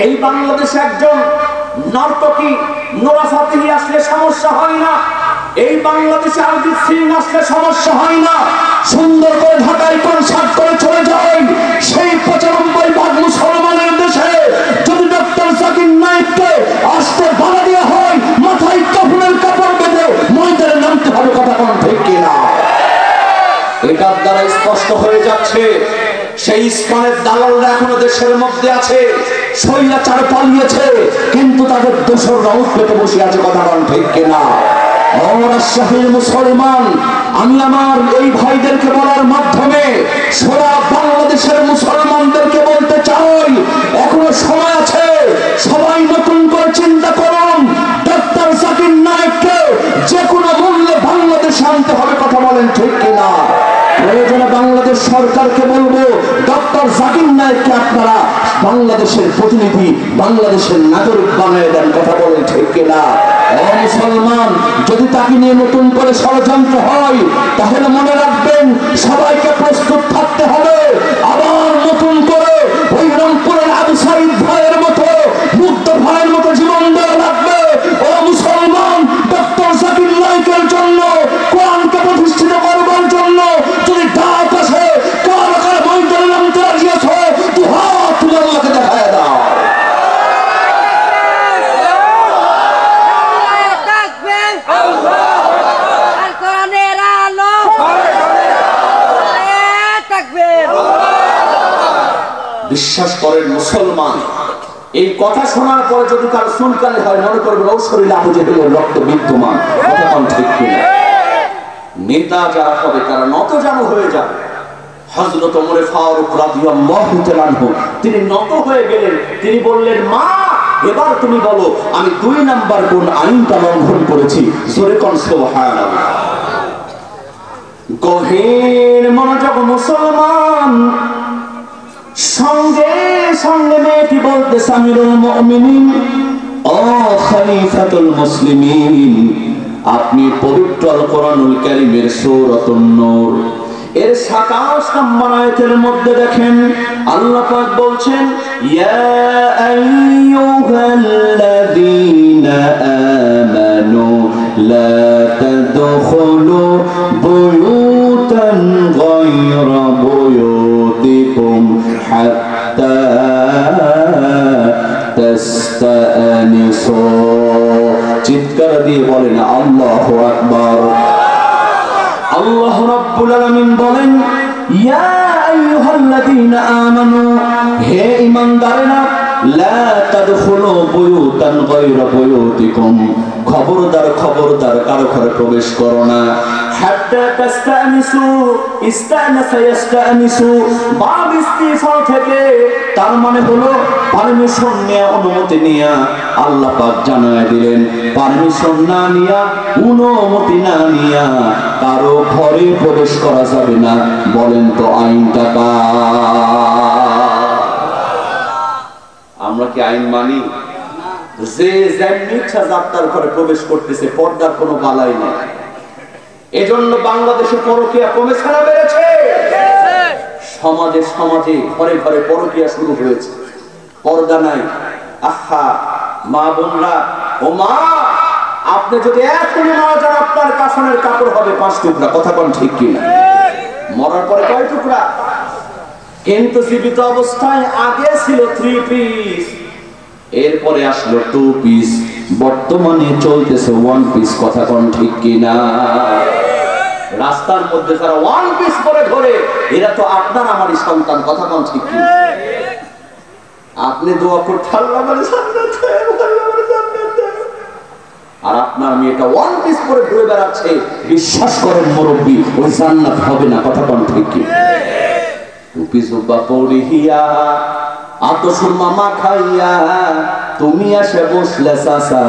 S2: এই বাংলাদেশে একজন নর্তকী নোরা ফাতেহি আসলে সমস্যা হয় না, এই বাংলাদেশে অরিজিৎ সিং আসলে সমস্যা হয় না। সুন্দর করে ঢাকায় কনসার্ট করে চলে যায় সেই 95% মুসলমানের দেশে যদি ডক্টর জাকির নায়েককে আসতে বাধা দেওয়া হয়, মাথায় কাফনের কাপড় বেঁধে ময়দানে নামতে হবে। কথা কোন ঠিক কিনা? এটার দ্বারা স্পষ্ট হয়ে যাচ্ছে সেই ইসলামের দালালরা এখনো দেশের মধ্যে আছে, স্বৈরাচার পালিয়েছে, কিন্তু তাদের দোসররা উঠতে বসে আছে। কথা কোন ঠিক কিনা? রাজশাহীর মুসলমান, আমি আমার এই ভাইদেরকে বলার মাধ্যমে সারা বাংলাদেশের মুসলমানদেরকে বলতে চাই, এখনো সময় আছে, সবাই নতুন করে চিন্তা করুন। ডক্টর জাকির নায়েককে যে কোনো মূল্যে বাংলাদেশে আনতে হবে। কথা বলেন ঠিক কিনা? প্রয়োজনে বাংলাদেশ সরকারকে বলবো, ডক্টর জাকির নায়েককে আপনারা বাংলাদেশের প্রতিনিধি, বাংলাদেশের নাগরিক বানিয়ে দেন। কথা বলেন ঠিক কিনা? মুসলমান, যদি তাকে নিয়ে নতুন করে ষড়যন্ত্র হয়, তাহলে মনে রাখবেন সবাইকে প্রস্তুত থাকতে হবে। আবার নতুন করে ওই রংপুরের আবু সাইদ ভাইয়ের মতো, মুক্ত ভাইয়ের মতো জীবন দেওয়া লাগবে। ও মুসলমান, ডক্টর জাকির নায়েকের জন্য, কোরআনকে প্রতিষ্ঠিত করবার জন্য যদি ডাক আসে, কার কার ময়দানে নামতে রাজি আছো, দু হাত তুলে আল্লাহকে দেখায় দাও। বিশ্বাস করেন মুসলমান,
S1: এই কথা শোনার পরে যদি কারো চুলকানি হয় মনে করবেন ওর শরীরে আবু জেহেলের রক্ত বিদ্যমান। কথা কোন ঠিক কিনা? নেতা যারা হবে তারা নত জানু হয়ে যাবে। হযরত ওমর ফারুক রাদিয়াল্লাহু তাআলা আনহু তিনি নত হয়ে গেলেন। তিনি বললেন, মা এবার তুমি বলো আমি 2 নাম্বার কোন আইনটা লঙ্ঘন করেছি? জোরে কোন সুবহানাল্লাহ। গভীর মনোযোগ মুসলমান। সঙ্গে সঙ্গে মেয়েটি বলতেছে, আমিরুল মুমিনিন ও খলিফাতুল মুসলিমিন, আপনি পবিত্র আল কোরআনুল কারীমের সূরাতুন নূর এর 27 নম্বর আয়াতের মধ্যে দেখেন আল্লাহ পাক বলছেন, ইয়া আইয়ুহাল্লাযীনা আমানু লা তাদখুলু বুয়ুতান গায়রা বুয়ুতিকুম হাত্তা তাস্তানিসু। চিৎকার দিয়ে বলেন আল্লাহু আকবার। আল্লাহ রাব্বুল আলামিন বলেন, ইয়া আইয়ুহাল্লাযীনা আমানু, হে ঈমানদারেরা, লা তাদখুলু বুয়ুতান গায়রা বুয়ুতিকুম, খবরদার খবরদার কারো ঘরে প্রবেশ করো না। হাত্তা তাস্তানিসু, ইস্তানাসা ইস্তানিসু, বাব ইস্তিফাল থেকে, তার মানে হলো পারমিশন নিয়ে, অনুমতি নিয়ে। আল্লাহ পাক জানায় দিলেন পারমিশন না নিয়া, অনুমতি না নিয়া কারো ঘরে প্রবেশ করা যাবে না। বলেন তো আইনটা কার? আমরা কি আইন মানি? যে যেমনি ইচ্ছা যাত্রার ঘরে প্রবেশ করতেছে, পর্দার কোনো বালাই নেই। এজন্য বাংলাদেশে পরকীয়া কমে ছাড়া বেড়েছে। সমাজে সমাজে ঘরে ঘরে পরকীয়া শুরু হয়েছে, পর্দা নাই। আহা মা বোনরা, ও মা, আপনি যদি এখনই মারা যান আপনার কাফনের কাপড় হবে 5 টুকরা। কথা কোন ঠিক কিনা? মরার পরে কয় টুকরা? কিন্তু জীবিত অবস্থায় আগে ছিল 3 পিস, এরপরে আসলো 2 পিস, বর্তমানে চলতেছে 1 পিস। কথা কোন ঠিক কিনা? রাস্তার মধ্যে যারা 1 পিস পরে ঘোরে এরা তো আপনার আমারই সন্তান। কথা কোন ঠিক কিনা? আপনি দোয়া করতে আল্লাহ আমারে জান্নাত দেয়, আল্লাহ আমারে জান্নাত দেয়, আর আপনার মেয়েটা 1 পিস পরে ঘুরে বেড়াচ্ছে, বিশ্বাস করেন মুরব্বি, ওই জান্নাত হবে না। কথা কোন ঠিক কিনা? 2 পিস জুব্বা পরিহিয়া আতসুর মামা খাইয়া তুমি আসে বসলে চাচা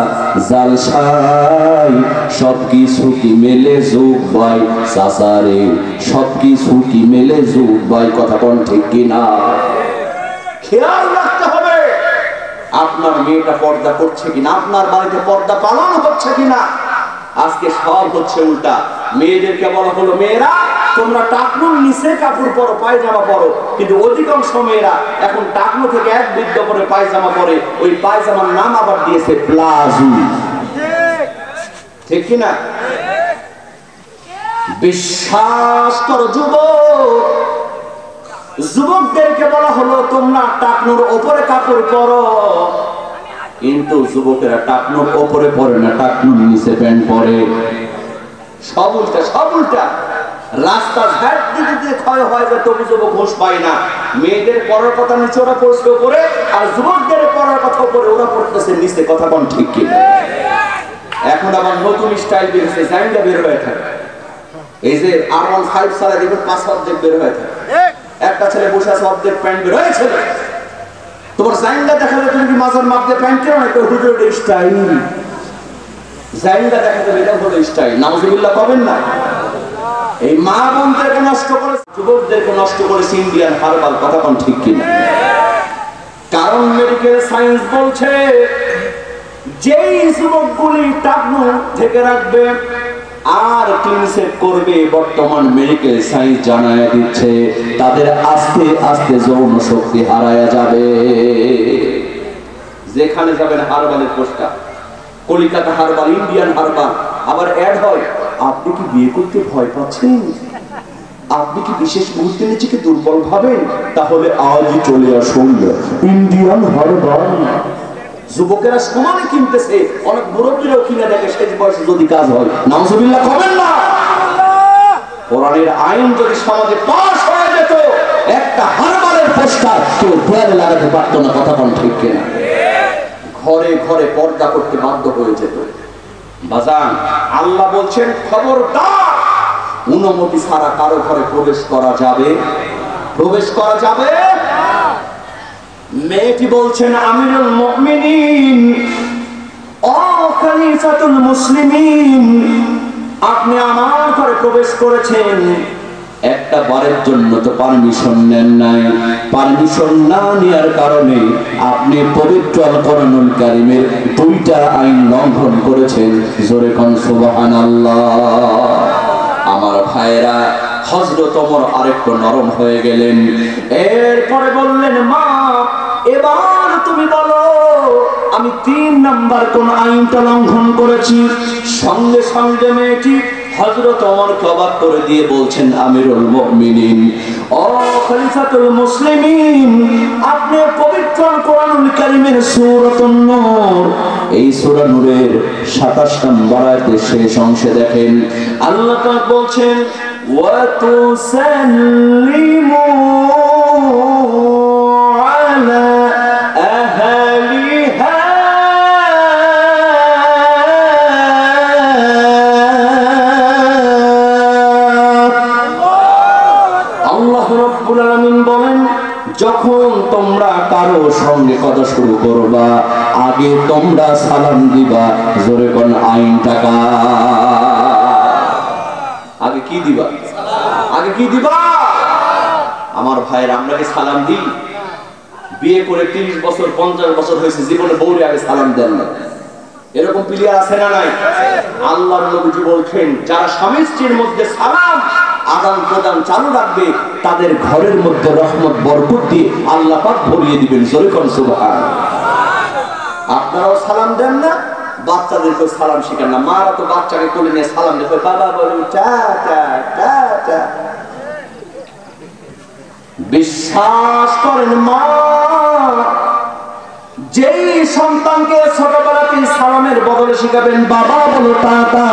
S1: জালসাই, সবকিছু কি মেলে যুগ ভাই চাচারে, সবকিছু কি মেলে যুগ ভাই। কথা কোন ঠিক কিনা? খেয়াল রাখতে হবে আপনার মেয়েটা পর্দা করছে কিনা, আপনার বাড়িতে পর্দা পালন হচ্ছে কিনা। আজকে সব হচ্ছে উল্টা। মেয়েদেরকে বলা হলো, মেয়েরা তোমরা টাকনুর নিচে কাপড় পরো, পায়জামা পরো, কিন্তু অধিকাংশ মেয়েরা এখন টাকনু থেকে এক বৃদ্ধ করে পায়জামা পরে, ওই পায়জামার নাম আবার দিয়েছে প্লাজো। ঠিক কিনা? বিশ্বাস করো যুবক, যুবকদেরকে বলা হলো তোমরা টাকনুর উপরে কাপড় পরো, কিন্তু যুবকেরা টাকনুর উপরে পরে না, টাকনুর নিচে প্যান্ট পরে। সব উল্টা, সব উল্টা। রাস্তা ঘাট দিতে দিতে ক্ষয় হয় যে তবু যুবক ঘোষ পায় না। মেয়েদের পড়ার কথা নিচে ওরা পড়ছে উপরে, আর যুবকদের পড়ার কথা উপরে ওরা পড়তেছে নিচে। কথা কোন ঠিক কিনা? এখন আবার নতুন স্টাইল বেরিয়েছে, জাইনটা বের হয়ে থাকে। এই যে R15 সালে দেখুন 5 অর্ধেক বের হয়ে থাকে, একটা ছেলে বসে আছে অর্ধেক প্যান্ট বের হয়েছে। তোমার জাইনটা দেখালে তুমি কি মাজার মাপ দিয়ে প্যান্ট কেন? একটা হুজুরের স্টাইল। জাইনটা দেখাতে এটা হলো স্টাইল। নাউজুবিল্লাহ পাবেন না? এই মা বোনদেরকে নষ্ট করে, যুবকদেরকে নষ্ট করেছে ইন্ডিয়ান হারবাল। কথা কোন ঠিক কিনা? কারণ মেডিকেল সায়েন্স বলছে যেই যুবকগুলি টাকনু থেকে রাখবে আর ক্লিন সেট করবে, বর্তমান মেডিকেল সায়েন্স জানায় দিচ্ছে তাদের আস্তে আস্তে যৌন শক্তি হারায়া যাবে। যেখানে যাবেন হারবালের poster, Kolkata herbal, Indian herbal, আবার অ্যাড হয়, আপনি কি বিয়ে করতে ভয় পাচ্ছেন? আপনি কি বিশেষ মুহূর্তে নিজেকে দুর্বল ভাবেন? তাহলে আজই চলে আসুন ইন্ডিয়ান হারবাল। যুবকেরা সমানে কিনতেছে, অনেক মুরব্বীরাও কিনে দেখে শেষ বয়সে যদি কাজ হয়। নাউজুবিল্লাহ করবেন না? কোরআনের আইন যদি সমাজে পাস হয়ে যেত, একটা হারবালের পোস্টার কেউ দেয়ালে লাগাতে পারতো না। কথা কোন ঠিক কিনা? ঘরে ঘরে পর্দা করতে বাধ্য হয়ে যেত। বাজান, আল্লাহ বলছেন খবরদার, অনুমতি ছাড়া কারো ঘরে প্রবেশ করা যাবে? প্রবেশ করা যাবে? মেয়েটি বলছেন আমিরুল মুমিনিন ও খলিফাতুল মুসলিমিন, আপনি আমার ঘরে প্রবেশ করেছেন, একটা বারের জন্য তো পারমিশন নেন নাই। পারমিশন না নেওয়ার কারণে আপনি পবিত্র আল কোরআনুল কারীমের 2টা আইন লঙ্ঘন করেছেন। জোরে কোন সুবহানাল্লাহ। আমার ভাইরা, হযরত ওমর আরেকটু নরম হয়ে গেলেন। এরপরে বললেন, মা এবার তুমি বলো আমি 3 নাম্বার কোন আইনটা লঙ্ঘন করেছি? সঙ্গে সঙ্গে মেয়েটি হযরত ওমরকে অবাক করে দিয়ে বলছেন, আমিরুল মুমিনিন ও খলিফাতুল মুসলিমিন, আপনি পবিত্র কোরআনুল কারীমের সূরাতুন নূর, এই সূরা নূরের 27 নম্বর আয়াতের শেষ অংশে দেখেন আল্লাহ পাক বলছেন, ওয়া তুসাল্লিমু আলা আহলিহা যখন তোমরা কারো সঙ্গে কথা শুরু করবা আগে তোমরা সালাম দিবা। জোরে কোন আইন টাকা আগে কি দিবা? আগে কি দিবা? আমার ভাইয়ের, আমরা কি সালাম দিই? বিয়ে করে 30 বছর 50 বছর হয়েছে, জীবনে বউরে আগে সালাম দেন না। এরকম প্লেয়ার আছে না নাই? আল্লাহর নবী বলছেন, যারা স্বামী স্ত্রীর মধ্যে সালাম আদান প্রদান চালু রাখবে তাদের ঘরের মধ্যে রহমত বরকত দিয়ে আল্লাহ পাক ভরিয়ে দিবেন। জোরে কোন সুবহানাল্লাহ। আপনারাও সালাম দেন না, বাচ্চাদেরকে সালাম শেখান না। মারা তো বাচ্চাকে কোলে নিয়ে সালাম দেবে, বাবা বলে টাটা টাটা। বিশ্বাস করেন মা, যেই সন্তানকে ছোটবেলাতেই সালামের বদলে শিখাবেন বাবা বলো টাটা,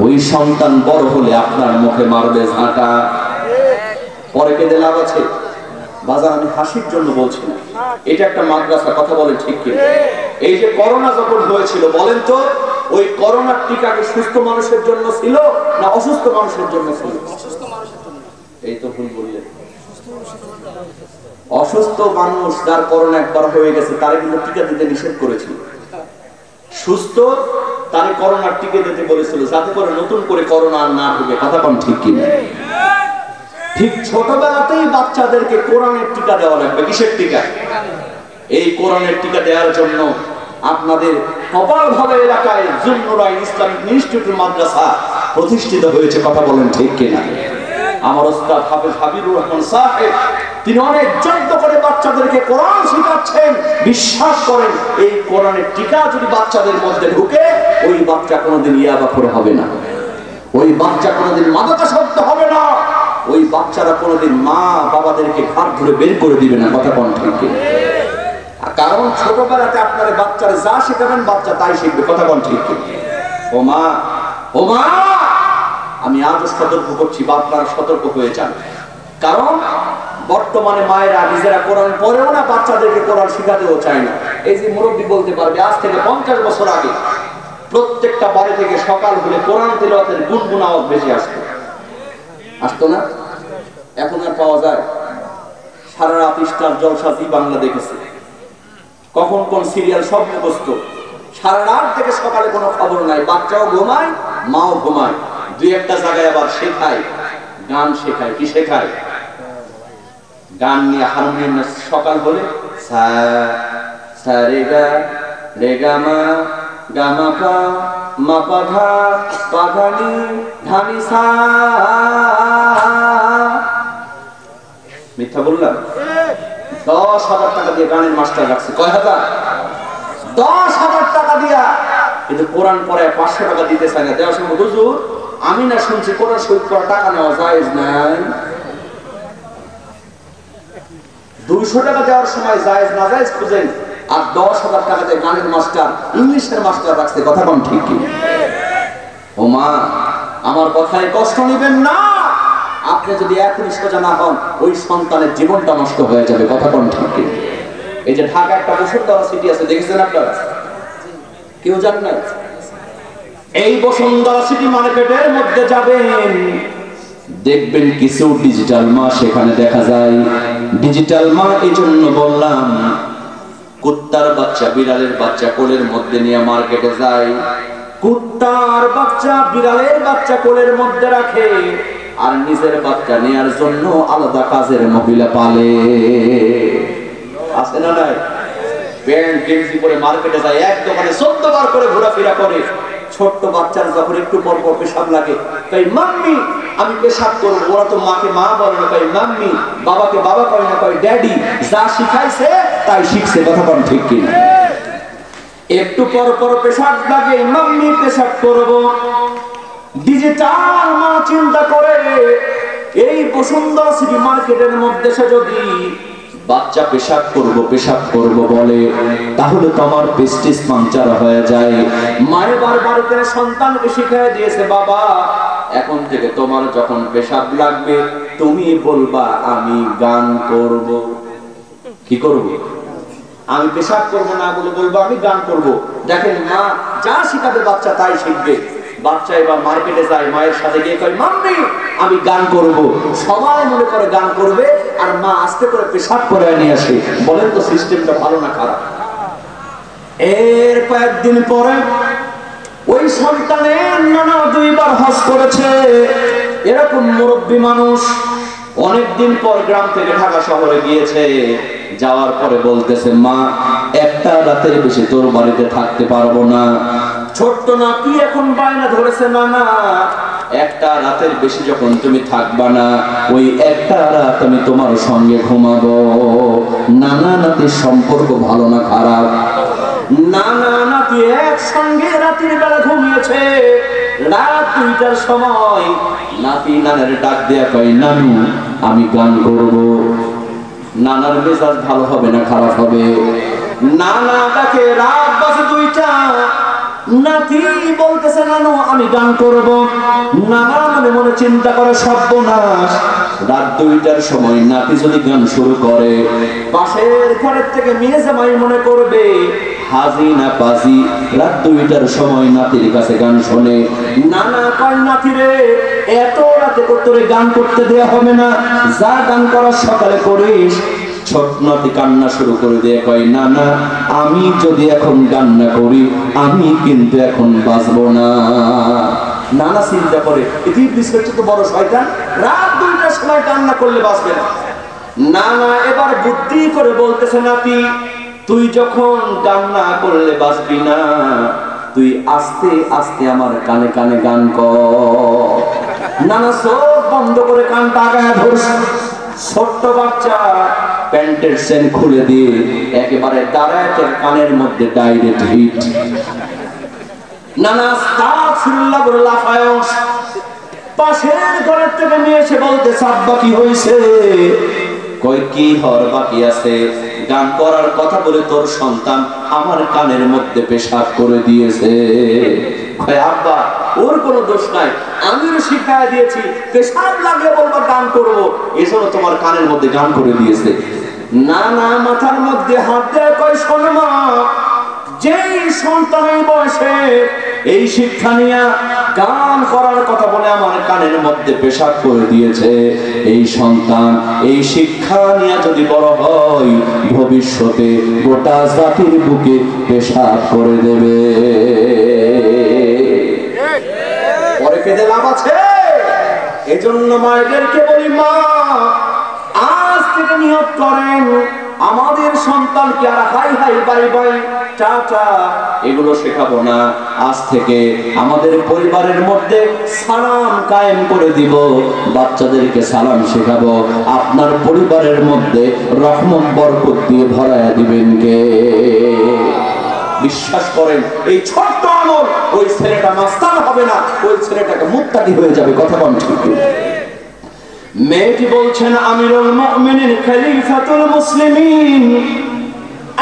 S1: ওই সন্তান বড় হলে আপনার মুখে মারবে ঝাঁটা। পরে কেঁদে লাভ আছে? বাজার, আমি হাসির জন্য বলছি না, এটা একটা মাদ্রাসা, কথা বলেন ঠিক কি? এই যে করোনা যখন হয়েছিল, বলেন তো ওই করোনার টিকা কি সুস্থ মানুষের জন্য ছিল না অসুস্থ মানুষের জন্য ছিল? এই তো ভুল বললেন। অসুস্থ মানুষ যার করোনা একবার হয়ে গেছে তারে কিন্তু টিকা দিতে নিষেধ করেছিল। সুস্থ তারে করোনার টিকা দিতে বলেছিল যাতে করে নতুন করে করোনা না ঢুকে। কথা কোন ঠিক কি? ঠিক ছোটবেলাতেই বাচ্চাদেরকে কোরআনের টিকা দেওয়া লাগবে। কিসের টিকা? এই কোরআনের টিকা দেওয়ার জন্য আপনাদের কপালভাবে এলাকায় জুন্নুরাইন ইসলামিক ইনস্টিটিউট মাদ্রাসা প্রতিষ্ঠিত হয়েছে। কথা বলেন ঠিক কিনা? আমার ওস্তাদ হাফেজ হাবিবুর রহমান সাহেব তিনি অনেক যত্ন করে বাচ্চাদেরকে কোরআন শেখাচ্ছেন। বিশ্বাস করেন, এই কোরআনের টিকা যদি বাচ্চাদের মধ্যে ঢুকে, ওই বাচ্চা কোনোদিন ইয়াবাখোর হবে না, ওই বাচ্চা কোনোদিন মাদকাসক্ত হবে না, ওই বাচ্চারা কোনোদিন মা বাবাদেরকে ঘাট ধরে বের করে দিবে না। কথা কোন ঠিক? কারণ ছোটবেলাতে আপনার বাচ্চারা যা শেখাবেন বাচ্চা তাই শিখবে। কথা কোন ঠিক? ও মা, ও মা, আমি আজও সতর্ক করছি, আপনারা সতর্ক হয়ে যান। কারণ বর্তমানে মায়েরা নিজেরা কোরআন পড়েও না, বাচ্চাদেরকে কোরআন শেখাতেও চায় না। এই যে মুরব্বী বলতে পারবে, আজ থেকে 50 বছর আগে প্রত্যেকটা বাড়ি থেকে সকাল হলে কোরআন তিলাওয়াতের গুনগুন আওয়াজ বেশি আসতো, আসতো না? এখন আর পাওয়া যায়? সারা রাত স্টার জলসা জি বাংলা দেখেছে, কখন কোন সিরিয়াল সব মুখস্থ, সারা রাত থেকে সকালে কোনো খবর নাই। বাচ্চাও ঘুমায়, মাও ঘুমায়, দুই একটা জায়গায় আবার শেখায়, গান শেখায়। কি শেখায়? গান নিয়ে হারমোনিয়াম। সকাল হলে সা সা রে গা রে গা মা গা মা পা মা পা ধা পা ধা নি ধা নি সা। মিথ্যা বললাম? 10,000 টাকা দিয়ে গানের মাস্টার রাখছে। কয় হাজার? 10,000 টাকা দিয়া। কিন্তু কোরআন পড়ায় 500 টাকা দিতে চায় না। দেওয়ার সময় হুজুর আমি না শুনছি কোরআন শহীদ করা টাকা নেওয়া জায়েজ নাই। 200 টাকা দেওয়ার সময় জায়েজ না জায়েজ খুঁজেন, আর 10,000 টাকা দিয়ে গানের মাস্টার, ইংলিশের মাস্টার রাখছে। কথা কোন ঠিক কি? ও মা, আমার কথায় কষ্ট নেবেন না। আপনি যদি এখনই সোজা না হন, ওই সন্তানের জীবনটা নষ্ট হয়ে যাবে। কথা কোন ঠিক কি? এই যে ঢাকা একটা বসুন্ধরা সিটি আছে, দেখেছেন আপনারা? কেউ জান না? এই বসুন্ধরা সিটি মার্কেটের মধ্যে যাবেন, দেখবেন কিছু ডিজিটাল মা সেখানে দেখা যায়। ডিজিটাল মা এই জন্য বললাম, কুত্তার বাচ্চা বিড়ালের বাচ্চা কোলের মধ্যে নিয়ে মার্কেটে যায়, কুত্তার বাচ্চা বিড়ালের বাচ্চা কোলের মধ্যে রাখে, আর নিজের বাচ্চা নেয়ার জন্য আলাদা কাজের মহিলা পালে। আছে না নাই? প্যান্ট গেঞ্জি পরে মার্কেটে যায়, এক দোকানে 14 বার করে ঘোরাফেরা করে। ছোট্ট বাচ্চার যখন একটু পর পর পেশাব লাগে, তাই মাম্মি আমি পেশাব করবো, ওরা তো মাকে মা বলে না, তাই মাম্মি, বাবাকে বাবা করে না, তাই ড্যাডি, যা শিখাইছে তাই শিখছে। কথা বল ঠিক কিনা? একটু পর পর পেশাব লাগে, মাম্মি পেশাব করবো। ডিজিটাল মা চিন্তা করে, এই বসুন্ধরা সিটি মার্কেটের মধ্যে সে যদি বাচ্চা পেশাব করব বলে, তাহলে তোমার প্রেস্টিজ পাংচার হয়ে যায়। মায়ের বারবার করে সন্তানকে শিখিয়ে দিয়েছে, বাবা এখন থেকে তোমার যখন পেশাব লাগবে তুমি বলবা আমি গান করব। কি করব? আমি পেশাব করব না বলে বলবো আমি গান করব। দেখেন মা যা শিখাবে বাচ্চা তাই শিখবে। বাচ্চা এবার মার্কেটে যায়, মায়ের সাথে গিয়ে কয় মাম্মি আমি গান করব। সবাই মনে করে গান করবে, আর মা আস্তে করে পেশাব করে নিয়ে আসে। বলেন তো সিস্টেমটা ভালো না খারাপ? এর কয়েকদিন পরে ওই সন্তানের নানা 2 বার হজ করেছে। এরকম মুরব্বী মানুষ অনেকদিন পর গ্রাম থেকে ঢাকা শহরে গিয়েছে। যাওয়ার পরে বলতেছে, মা একটা রাতের বেশি তোর বাড়িতে থাকতে পারবো না। ছোট্ট নাতি এখন বায়না ধরেছে, না না একটা রাতের বেশি যখন তুমি থাকবা না, ওই একটা রাত আমি তোমার সঙ্গে ঘুমাবো। নানা নাতির সম্পর্ক ভালো না খারাপ? নানা নাতি একসঙ্গে রাতের বেলা ঘুমিয়েছে। রাত 2টার সময় নাতি নানার ডাক দেয়া কয়, নানু আমি গান করব। নানার মেজাজ ভালো হবে না খারাপ হবে? নানা ডাকে, রাত বাজে 2টা, নাতি বলতেছে নানু আমি গান করব। নানা মনে মনে চিন্তা করে, সর্বনাশ, রাত 2টার সময় নাতি যদি গান শুরু করে, পাশের ঘরের থেকে মেয়ে জামাই মনে করবে হাজি না পাজি, রাত 2টার সময় নাতির কাছে গান শোনে। নানা কয়, নাতি রে এত রাতে তোরে গান করতে দেয়া হবে না, যা গান করার সকালে করিস। ছোট নাতি কান্না শুরু করে দিয়ে কয়, না না আমি যদি এখন গান না করি আমি কিন্তু এখন বাঁচবো না। নানা চিন্তা করে, ইবলিস হচ্ছে তো বড় শয়তান, রাত 2টার সময় কান্না করলে বাঁচবে না। নানা এবার বুদ্ধি করে বলতেছে, নাতি তুই যখন গান না করলে বাঁচবি না, তুই আস্তে আস্তে আমার কানে কানে গান কর। নানা চোখ বন্ধ করে কানটা আগায় ধরছে। ছোট্ট বাচ্চা প্যান্টের চেন খুলে দিয়ে একেবারে দাঁড়ায় কানের মধ্যে ডাইরেক্ট হিট। নানা আস্তাগফিরুল্লাহ বলে লাফায়। পাশের ঘরের থেকে নিয়ে এসে বলতে, আব্বা কি হয়েছে? কই কি হর বাকি আছে? গান করার কথা বলে তোর সন্তান আমার কানের মধ্যে পেশাব করে দিয়েছে। কয় আব্বা ওর কোনো দোষ নাই, আমিও শিখায় দিয়েছি, পেশাব লাগে বলবা গান করব, এজন্য তোমার কানের মধ্যে গান করে দিয়েছে। না না মাথার মধ্যে হাত দেয়, কয় শোনো মা, যেই সন্তানের বয়সে এই শিক্ষা নিয়ে গান করার কথা বলে আমার কানের মধ্যে পেশাব করে দিয়েছে, এই সন্তান এই শিক্ষা নিয়ে যদি বড় হয় ভবিষ্যতে গোটা জাতির বুকে পেশাব করে দেবে। পরে কেঁদে লাভ আছে? এজন্য মায়েদেরকে বলি, মা আজ থেকে নিয়ত করেন আমাদের সন্তানকে আর hi hi bye bye tata এগুলো শেখাবো না। আজ থেকে আমাদের পরিবারের মধ্যে সালাম কায়েম করে দিব, বাচ্চাদেরকে সালাম শেখাবো। আপনার পরিবারের মধ্যে রহমত বরকত দিয়ে ভরায়া দিবেন কে? বিশ্বাস করেন এই ছোট্ট আমল, ওই ছেলেটা মাস্তান হবে না, ওই ছেলেটাকে মুত্তাকি হয়ে যাবে। কথা বল ঠিক? মেয়েটি বলছেন, আমিরুল মুমিনিন খলিফাতুল মুসলিমিন,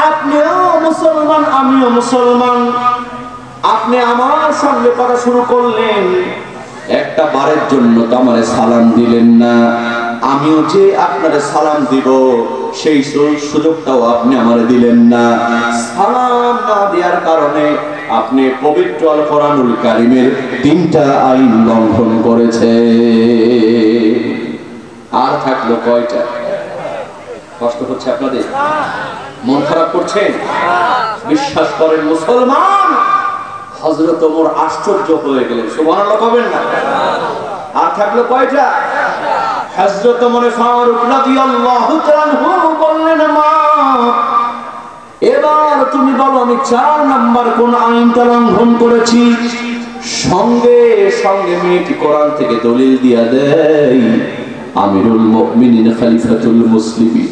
S1: আপনিও মুসলমান আমিও মুসলমান, আপনি আমার সঙ্গে কথা শুরু করলেন, একটা বারের জন্য তো আমারে সালাম দিলেন না, আমিও যে আপনারে সালাম দিব
S2: সেই সুযোগটাও আপনি আমারে দিলেন না। সালাম না দেওয়ার কারণে আপনি পবিত্র আল কোরআনুল কারীমের 3টা আইন লঙ্ঘন করেছে। আর থাকলো কয়টা? কষ্ট হচ্ছে আপনাদের? মন খারাপ করছেন? বিশ্বাস করেন মুসলমান, হযরত ওমর আশ্চর্য হয়ে গেলেন। সুবহানাল্লাহ কবেন না? আর থাকলো কয়টা? হযরত ওমর ফারুক রাদিয়াল্লাহু তাআলা আনহু বললেন, মা এবার তুমি বলো আমি 4 নাম্বার কোন আইনটা লঙ্ঘন করেছি। সঙ্গে সঙ্গে মেয়েটি কোরআন থেকে দলিল দিয়া দেয়, আমিরুল মুমিনিন খলিফাতুল মুসলিমিন,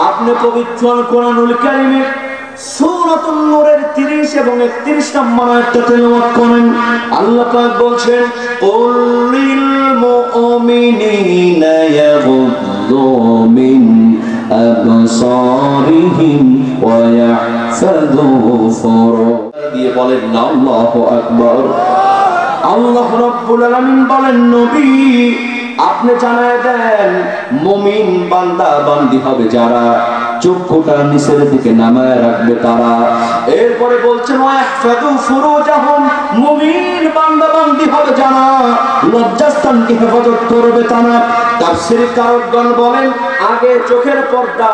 S2: আপনি পবিত্র কোরআনুল কারীমের সূরাতুন নূরের 30 এবং 31 নম্বর আয়াতটা তেলাওয়াত করেন। আল্লাহ পাক বলছেন, কুল্লিল মুমিনিনা ইয়াগুদ্দু মিন আবসারিহিম ওয়া ইয়াহফাযু ফুরুজাহুম দিয়ে বলেন না আল্লাহু আকবার। আল্লাহ রাব্বুল আলামিন বলেন, নবী আপনি জানায় দেন মুমিন বান্দা বান্দি হবে যারা চক্ষুটা নিচের দিকে নামায় রাখবে তারা। এরপরে বলছেন ওয়াহফাযু ফুরুজাহুম, মুমিন বান্দা বান্দি হবে যারা লজ্জাস্থানকে হেফাজত করবে তারা। তাফসীরের কারকগণ বলেন আগে চোখের পর্দা,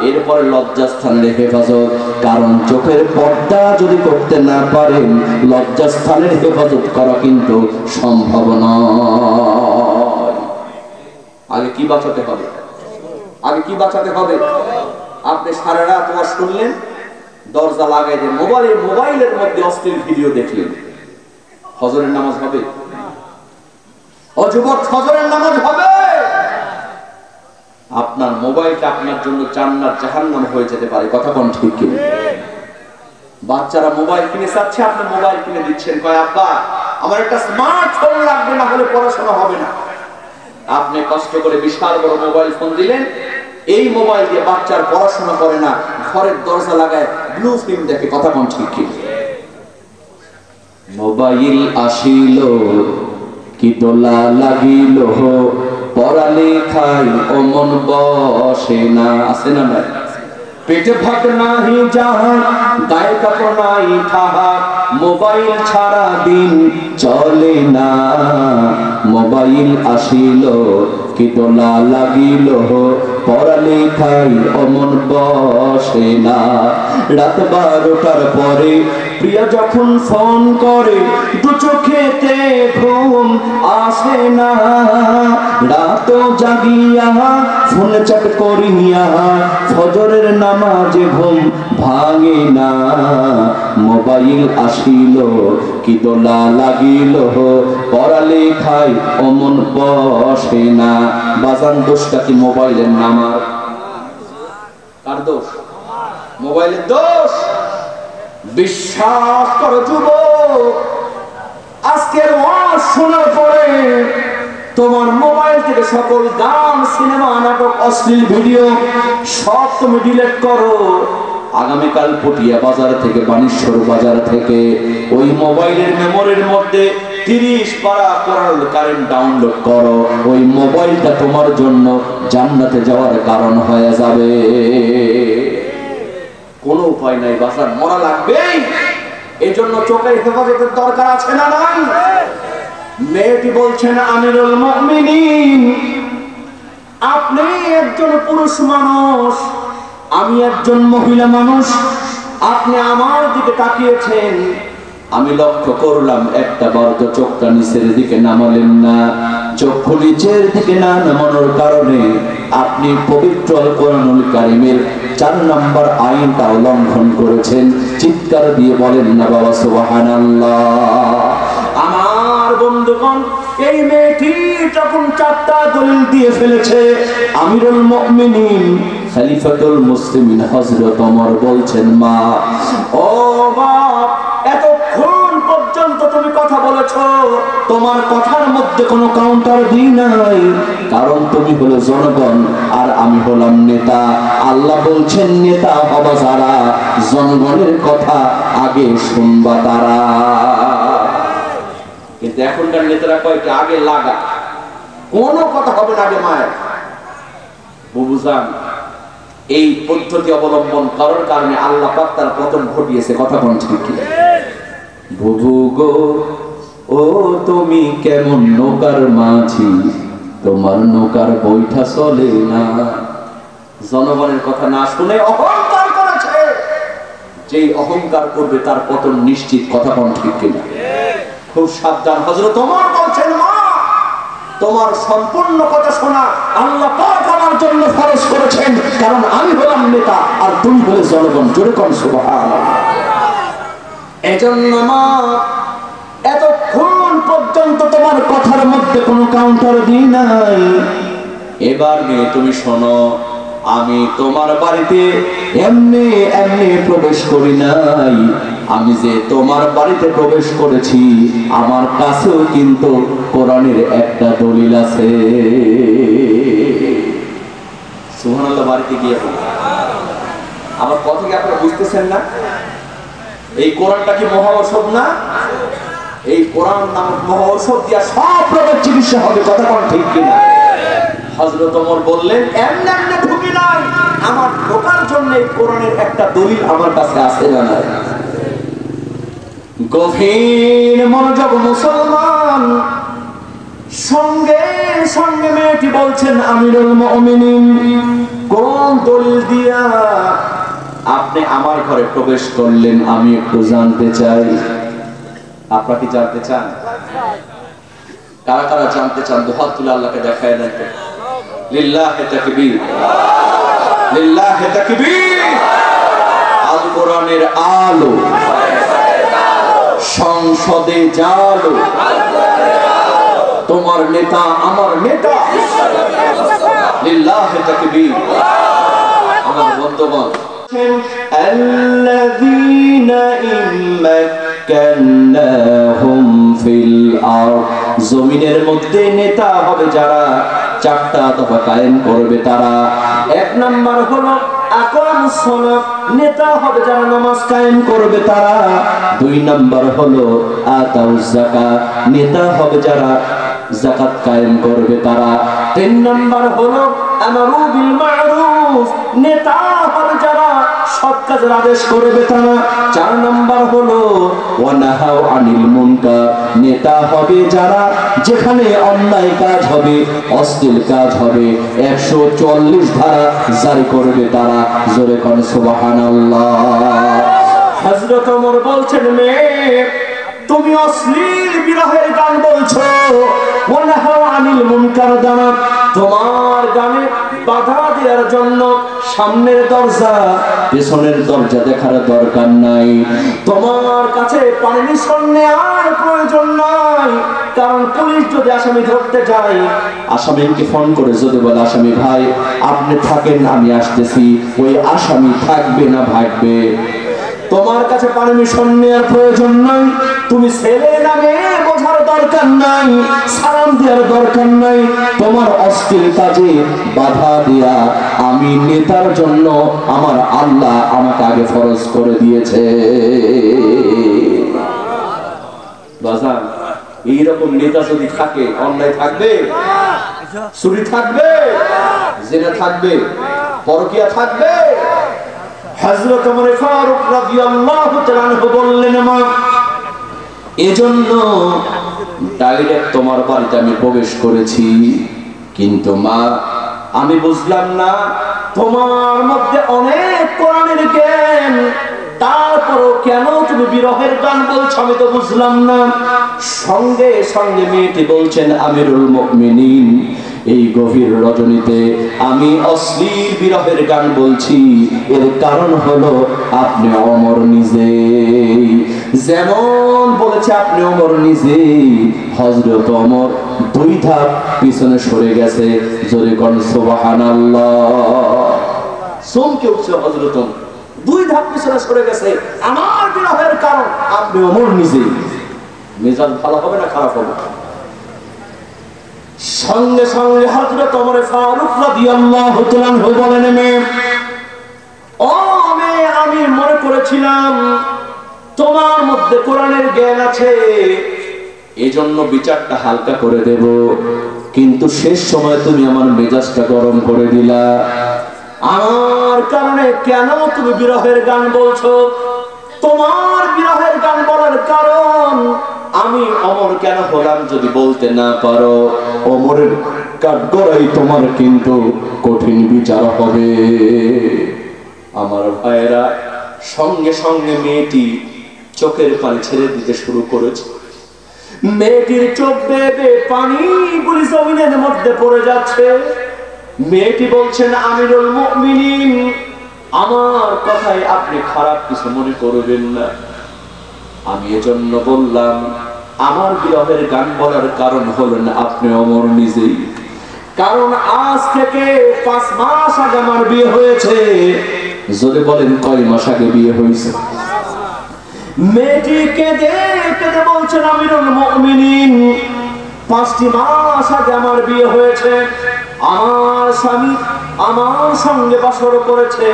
S2: এরপরে লজ্জাস্থানের হেফাজত। কারণ চোখের পর্দা যদি করতে না পারেন লজ্জাস্থানের হেফাজত করা কিন্তু সম্ভব নয়। আগে কি বাঁচাতে হবে? আগে কি বাঁচাতে হবে? আপনি সারা রাত ওয়াজ শুনলেন, দরজা লাগাই দেন, মোবাইলের মধ্যে অশ্লীল ভিডিও দেখলেন, ফজরের নামাজ হবে? ও যুবক, ফজরের নামাজ হবে? আপনার মোবাইলটা আপনার জন্য জান্নাত জাহান্নাম হয়ে যেতে পারে। কথা কোন ঠিক কি? বাচ্চারা মোবাইল কিনে চাচ্ছে, আপনি মোবাইল কিনে দিচ্ছেন, কয় আব্বা আমার একটা স্মার্টফোন লাগবে, না হলে পড়াশোনা হবে না। আপনি কষ্ট করে বিশাল বড় মোবাইল ফোন দিলেন, এই মোবাইল দিয়ে বাচ্চার পড়াশোনা করে না, ঘরের দরজা লাগায় ব্লু ফিল্ম দেখে। কথা কোন ঠিক কি? মোবাইল আসিল কি দোলা লাগিল, পড়ালেখায় অমন বসে না। আছে না নাই? পেটে ভাত নাহি যাহা, গায়ে কাপড় নাই ঠাহা, মোবাইল ছাড়া দিন চলে না। মোবাইল আসিল কি দোলা লাগিল, পড়ালেখায় অমন বসে না। রাত 12টার পরে প্রিয়া যখন ফোন করে, দু চোখেতে ঘুম আসে না। রাত জাগিয়া ফোন চ্যাট করিয়া ফজরের নামাজে ঘুম ভাঙে না। মোবাইল আসিল কি দোলা লাগিল, পড়ালেখায় অমন বসে না। বাজান দোষটা কি মোবাইলের না আমার? কার দোষ? মোবাইলের দোষ। বিশ্বাস করো যুবক, আজকের ওয়াজ শোনার পরে তোমার মোবাইল থেকে সকল গান, সিনেমা, নাটক, অশ্লীল ভিডিও সব তুমি ডিলিট করো। আগামীকাল পটিয়া বাজার থেকে, বানেশ্বর বাজার থেকে ওই মোবাইলের মেমোরির মধ্যে 30 পারা কোরআনুল কারীম ডাউনলোড করো। ওই মোবাইলটা তোমার জন্য জান্নাতে যাওয়ার কারণ হয়ে যাবে। কোনো উপায় নাই, বাজার মরা লাগবেই। এই জন্য চোখের হেফাজতের দরকার আছে না নাই? মেয়েটি বলছেন, আমিরুল মুমিনিন আপনি একজন পুরুষ মানুষ, আমি একজন মহিলা মানুষ, আপনি আমার দিকে তাকিয়েছেন, আমি লক্ষ্য করলাম একটা বার তো চোখটা নিচের দিকে নামালেন না। চক্ষু নিচের দিকে না নামানোর কারণে আপনি পবিত্র কোরআনুল কারীমের 4 নম্বর আইনটা লঙ্ঘন করেছেন। চিৎকার দিয়ে বলেন না বাবা সুবহানাল্লাহ। আমার বন্ধুগণ, এই মেয়েটি যখন 4টা দলিল দিয়ে ফেলেছে, আমিরুল মুমিনিন খলিফাতুল মুসলিমিন হযরত ওমর বলছেন, মা ও বাপ, এতক্ষণ পর্যন্ত তুমি কথা বলেছো, তোমার কথার মধ্যে কোনো কাউন্টার দিই নাই। কারণ তুমি হলো জনগণ আর আমি হলাম নেতা। আল্লাহ বলছেন নেতা হবা যারা, জনগণের কথা আগে শুনবা তারা। কিন্তু এখনকার নেতারা কয় কি আগে লাগা, কোনো কথা হবে না আগে। মায়ের বুবুজান
S1: এই পদ্ধতি অবলম্বন করার কারণে আল্লাহ পাক তার পতন ঘটিয়েছে। কথা কোন ঠিক কি? বুবু গো ও তুমি কেমন নৌকার মাঝি, তোমার নৌকার বৈঠা চলে না। জনগণের কথা না শুনে অহংকার করেছে, যেই অহংকার করবে তার পতন নিশ্চিত। কথা কোন ঠিক কিনা? খুব সাবধান। হযরত ওমর বলছেন, মা তোমার সম্পূর্ণ কথা শোনা আল্লাহ পাক আমার জন্য ফরজ করেছেন, কারণ আমি হলাম নেতা আর তুমি হলে জনগণ। জোরে কোন সুবহানাল্লাহ। এজন্য মা এতক্ষণ পর্যন্ত তোমার কথার মধ্যে কোনো কাউন্টার দিই নাই। এবার মেয়ে তুমি শোনো, আমি তোমার বাড়িতে এমনি এমনি প্রবেশ করি নাই। আমি যে তোমার বাড়িতে প্রবেশ করেছি আমার কাছেও কিন্তু কোরআনের একটা দলিল আছে। সুবহানাল্লাহ। বাড়িতে গিয়ে আমার কথা কি আপনারা বুঝতেছেন না? এই কোরআনটা কি মহা ঔষধ না? এই কোরআন নামক মহা ঔষধ দিয়া সব রোগের চিকিৎসা হবে। কথা কোন ঠিক কিনা? হযরত ওমর বললেন, এমনি এমনি ঢুকি নাই, আমার ঢোকার জন্য এই কোরআনের একটা দলিল আমার কাছে আছে না নাই। গভীর মনোযোগ মুসলমান। সঙ্গে সঙ্গে মেয়েটি বলছেন, আমিরুল মুমিনিন কোন দলিল দিয়া আপনি আমার ঘরে প্রবেশ করলেন আমি একটু জানতে চাই। আপনারা কি জানতে চান? কারা কারা জানতে চান? দুহাত তুলে আল্লাহকে দেখায় দেন। লিল্লাহি তাকবীর, লিল্লাহি তাকবীর। আল কোরআনের আলো সংসদে জালো, তোমার নেতা আমার নেতা। লিল্লাহি তাকবীর। আমার বন্ধুগণ, আল্লাযীনা ইম্মাক্কান্নাহুম ফিল আরদ, জমিনের মধ্যে নেতা হবে যারা, চারটা দফা কায়েম করবে তারা। এক নাম্বার হলো আকামুস সালাত, নেতা হবে যারা নামাজ কায়েম করবে তারা। দুই নাম্বার হলো আতাউজ যাকাত, নেতা হবে যারা যাকাত কায়েম করবে তারা। তিন নাম্বার হলো আমারু বিল মা'রুফ, নেতা হবে যারা সৎ কাজের আদেশ করবে তারা। চার নাম্বার হলো ওয়া নাহাউ আনিল মুনকার, নেতা হবে যারা যেখানে অন্যায় কাজ হবে, অশ্লীল কাজ হবে 144 ধারা জারি করবে তারা। জোরে কোন সুবহানাল্লাহ। হযরত ওমর বলছেন, মেয়ে তুমি অশ্লীল বিরহের গান বলছো, ওয়া নাহাউ আনিল মুনকার দ্বারা তোমার গানে বাধা দেওয়ার জন্য সামনের দরজা পেছনের দরজা দেখার দরকার নাই। তোমার কাছে পারমিশন নেওয়ার প্রয়োজন নাই, কারণ পুলিশ যদি আসামি ধরতে যায়, আসামিকে ফোন করে যদি বলে আসামি ভাই আপনি থাকেন আমি আসতেছি, ওই আসামি থাকবে না ভাগবে। তোমার কাছে পারমিশন নেওয়ার প্রয়োজন নাই, তুমি ছেলে না মেয়ে বোঝার দরকার নাই, সালাম দেওয়ার দরকার নাই। তোমার অশ্লীল কাজে বাধা দেয়া আমি নেতার জন্য আমার আল্লাহ আমাকে আগে ফরজ করে দিয়েছে। বাজার এইরকম নেতা যদি থাকে, অন্যায় থাকবে, চুরি থাকবে, জিনা থাকবে, পরকিয়া থাকবে। হযরত ওমর ফারুক রাদিয়াল্লাহু তাআলা আনহু বললেন, মা এজন্য ডাইরেক্ট তোমার বাড়িতে আমি প্রবেশ করেছি, কিন্তু মা আমি বুঝলাম না তোমার মধ্যে অনেক কোরআনের জ্ঞান, তারপরও কেন তুমি বিরহের গান বলছো আমি তো বুঝলাম না। সঙ্গে সঙ্গে মেয়েটি বলছেন, আমিরুল মুমিনিন এই গভীর রজনীতে আমি অশ্লীল বিরহের গান বলছি, এর কারণ হলো আপনি ওমর নিজে যেমন বলেছে, আপনি ওমর নিজে। হযরত ওমর দুই ধাপ পিছনে সরে গেছে। জোরে কোন সুবহানাল্লাহ। চমকে উঠছে হযরত ওমর, দুই ধাপ পিছনে সরে গেছে। আমার বিরহের কারণ আপনি ওমর নিজে। মেজাজ ভালো হবে না খারাপ হবে? সঙ্গে সঙ্গে হযরত ওমর ফারুক রাদিয়াল্লাহু তাআলা আনহু বলেন, মেয়ে ও মেয়ে আমি মনে করেছিলাম তোমার মধ্যে কোরআনের জ্ঞান আছে, এজন্য বিচারটা হালকা করে দেব, কিন্তু শেষ সময় তুমি আমার মেজাজটা গরম করে দিলা। আমার কারণে কেন তুমি বিরহের গান বলছো? তোমার বিরহের গান বলার কারণ আমি অমর কেন হলাম যদি বলতে না পারো? অমরের কাঠগড়াই তোমার কিন্তু কঠিন বিচার হবে। আমার ভাইয়েরা, সঙ্গে সঙ্গে মেয়েটি চোখের পানি ছেড়ে দিতে শুরু করেছে। মেয়েটির চোখ বেয়ে পানিগুলি জমিনের মধ্যে পড়ে যাচ্ছে। মেয়েটি বলছেন, আমিরুল মুমিনিন, আমার কথায় আপনি খারাপ কিছু মনে করবেন না। আমি এজন্য বললাম, আমার বিরহের গান বলার কারণ হলেন আপনি অমর নিজেই। কারণ আজ থেকে 5 মাস আগে আমার বিয়ে হয়েছে। যদি বলেন কয় মাস আগে বিয়ে হয়েছে? মেয়েটি কেঁদে কেঁদে বলছেন, আমিরুল মুমিনিন, 5টি মাস আগে আমার বিয়ে হয়েছে। আমার স্বামী আমার সঙ্গে বাসর করেছে।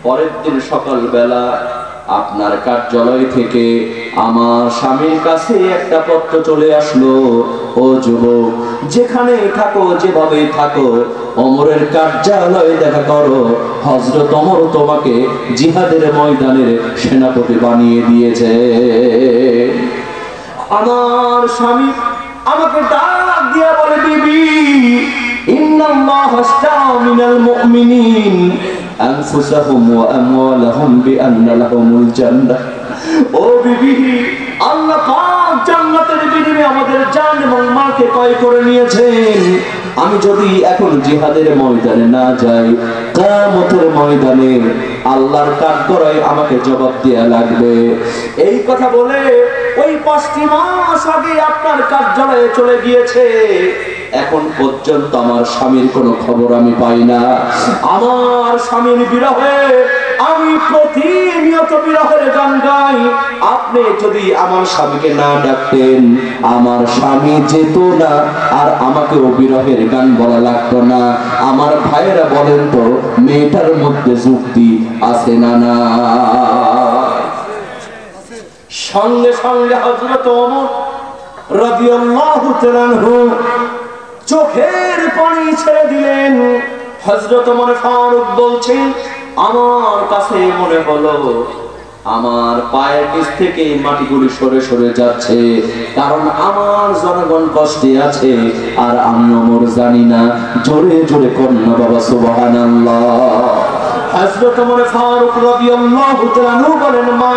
S1: পরের দিন সকালবেলা আপনার কার্যালয় থেকে আমার স্বামীর কাছে একটা পত্র চলে আসলো, ও যুবক, যেখানে থাকো যেভাবে থাকো, ওমরের কার্যালয়ে দেখা করো। হযরত ওমর তোমাকে জিহাদের ময়দানের সেনাপতি বানিয়ে দিয়েছে। আমার স্বামী আমাকে ডাক দিয়ে বলে, বিবি, ইন্নাল্লাহা আশতারা মিনাল মুমিনিন আনফুসাহুম ওয়া আমওয়ালাহুম বিআন্না লাহুমুল জান্নাহ। ও বিবি, আল্লাহ পাক জান্নাতের বিনিময়ে আমাদের জান এবং মালকে ক্রয় করে নিয়েছেন। আমি যদি এখন জিহাদের ময়দানে না যাই, কিয়ামতের ময়দানে আল্লাহর কাঠগড়ায় আমাকে জবাব দেয়া লাগবে। এই কথা বলে ওই 5টি মাস আগে আপনার কার্যালয়ে চলে গিয়েছে। এখন পর্যন্ত আমার স্বামীর কোনো খবর আমি পাই না। আমার স্বামীর বিরহে আমি প্রতিনিয়ত বিরহের গান গাই। আপনি যদি আমার স্বামীকে না ডাকতেন, আমার স্বামী যেত না, আর আমাকেও বিরহের গান বলা লাগতো না। আমার ভাইয়েরা বলেন তো, মেয়েটার মধ্যে যুক্তি আছে না? না। সঙ্গে সঙ্গে হযরত ওমর রাদিয়াল্লাহু তাআলা আনহু চোখের পানি ছেড়ে দিলেন। হযরত ওমর ফারুক বলছেন, আমার কাছে মনে হলো আমার পায়ের নিচ থেকে মাটিগুলি সরে সরে যাচ্ছে, কারণ আমার জনগণ কষ্টে আছে আর আমি ওমর জানি না। জোরে জোরে কন্যা বাবা সুবহানাল্লাহ। হযরত ওমর ফারুক রাদিয়াল্লাহু তাআলা আনহু বলেন, মা,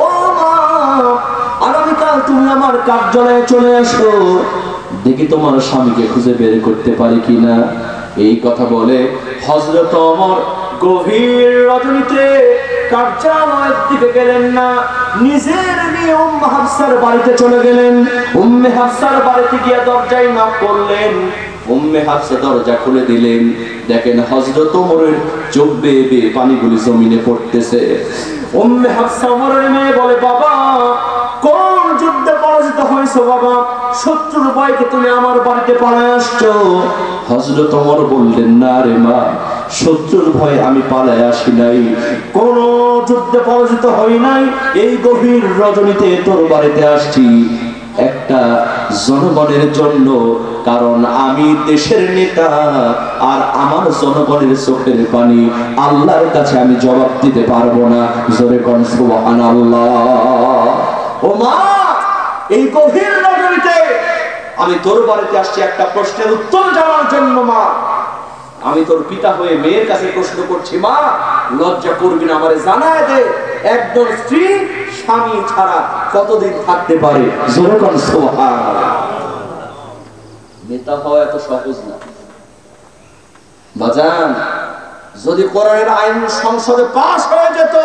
S1: ও মা, আগামীকাল তুমি আমার কার্যালয়ে চলে আসো, দেখি তোমার স্বামীকে খুঁজে বের করতে পারি কিনা। এই কথা বলে হযরত ওমর গভীর রজনীতে কার্যালয়ের দিকে গেলেন না, নিজের মেয়ে উম্মে হাফসার বাড়িতে চলে গেলেন। উম্মে হাফসার বাড়িতে গিয়ে দরজায় নক করলেন। উম্মে হাফসা দরজা খুলে দিলেন। দেখেন হযরত ওমরের চোখ বেয়ে বেয়ে পানিগুলি জমিনে পড়তেছে। উম্মে হাফসা ওমরের মেয়ে বলে, বাবা, কোন যুদ্ধে পরাজিত হয়েছো বাবা? শত্রুর ভয়কে তুমি আমার বাড়িতে পালায় আসছো। হযরত ওমর বললেন, না রে মা, শত্রুর ভয়ে আমি পালায় আসি নাই, কোন যুদ্ধে পরাজিত হই নাই। এই গভীর রজনীতে তোর বাড়িতে আসছি একটা জনগণের জন্য, কারণ আমি দেশের নেতা আর আমার জনগণের চোখের পানি আল্লাহর কাছে আমি জবাব দিতে পারবো না। জোরে কোন সুবহানাল্লাহ। ও মা, এই গভীর রজনীতে আমি তোর বাড়িতে আসছি একটা প্রশ্নের উত্তর জানার জন্য। মা, আমি তোর পিতা হয়ে মেয়ের কাছে প্রশ্ন করছি, মা, লজ্জা করবি না, আমারে জানায় দে, একজন স্ত্রী স্বামী ছাড়া কতদিন থাকতে পারে? জোরে কোন সুবহানাল্লাহ। নেতা হওয়া এত সহজ না বাজান। যদি কোরআনের আইন সংসদে পাস হয়ে যেত,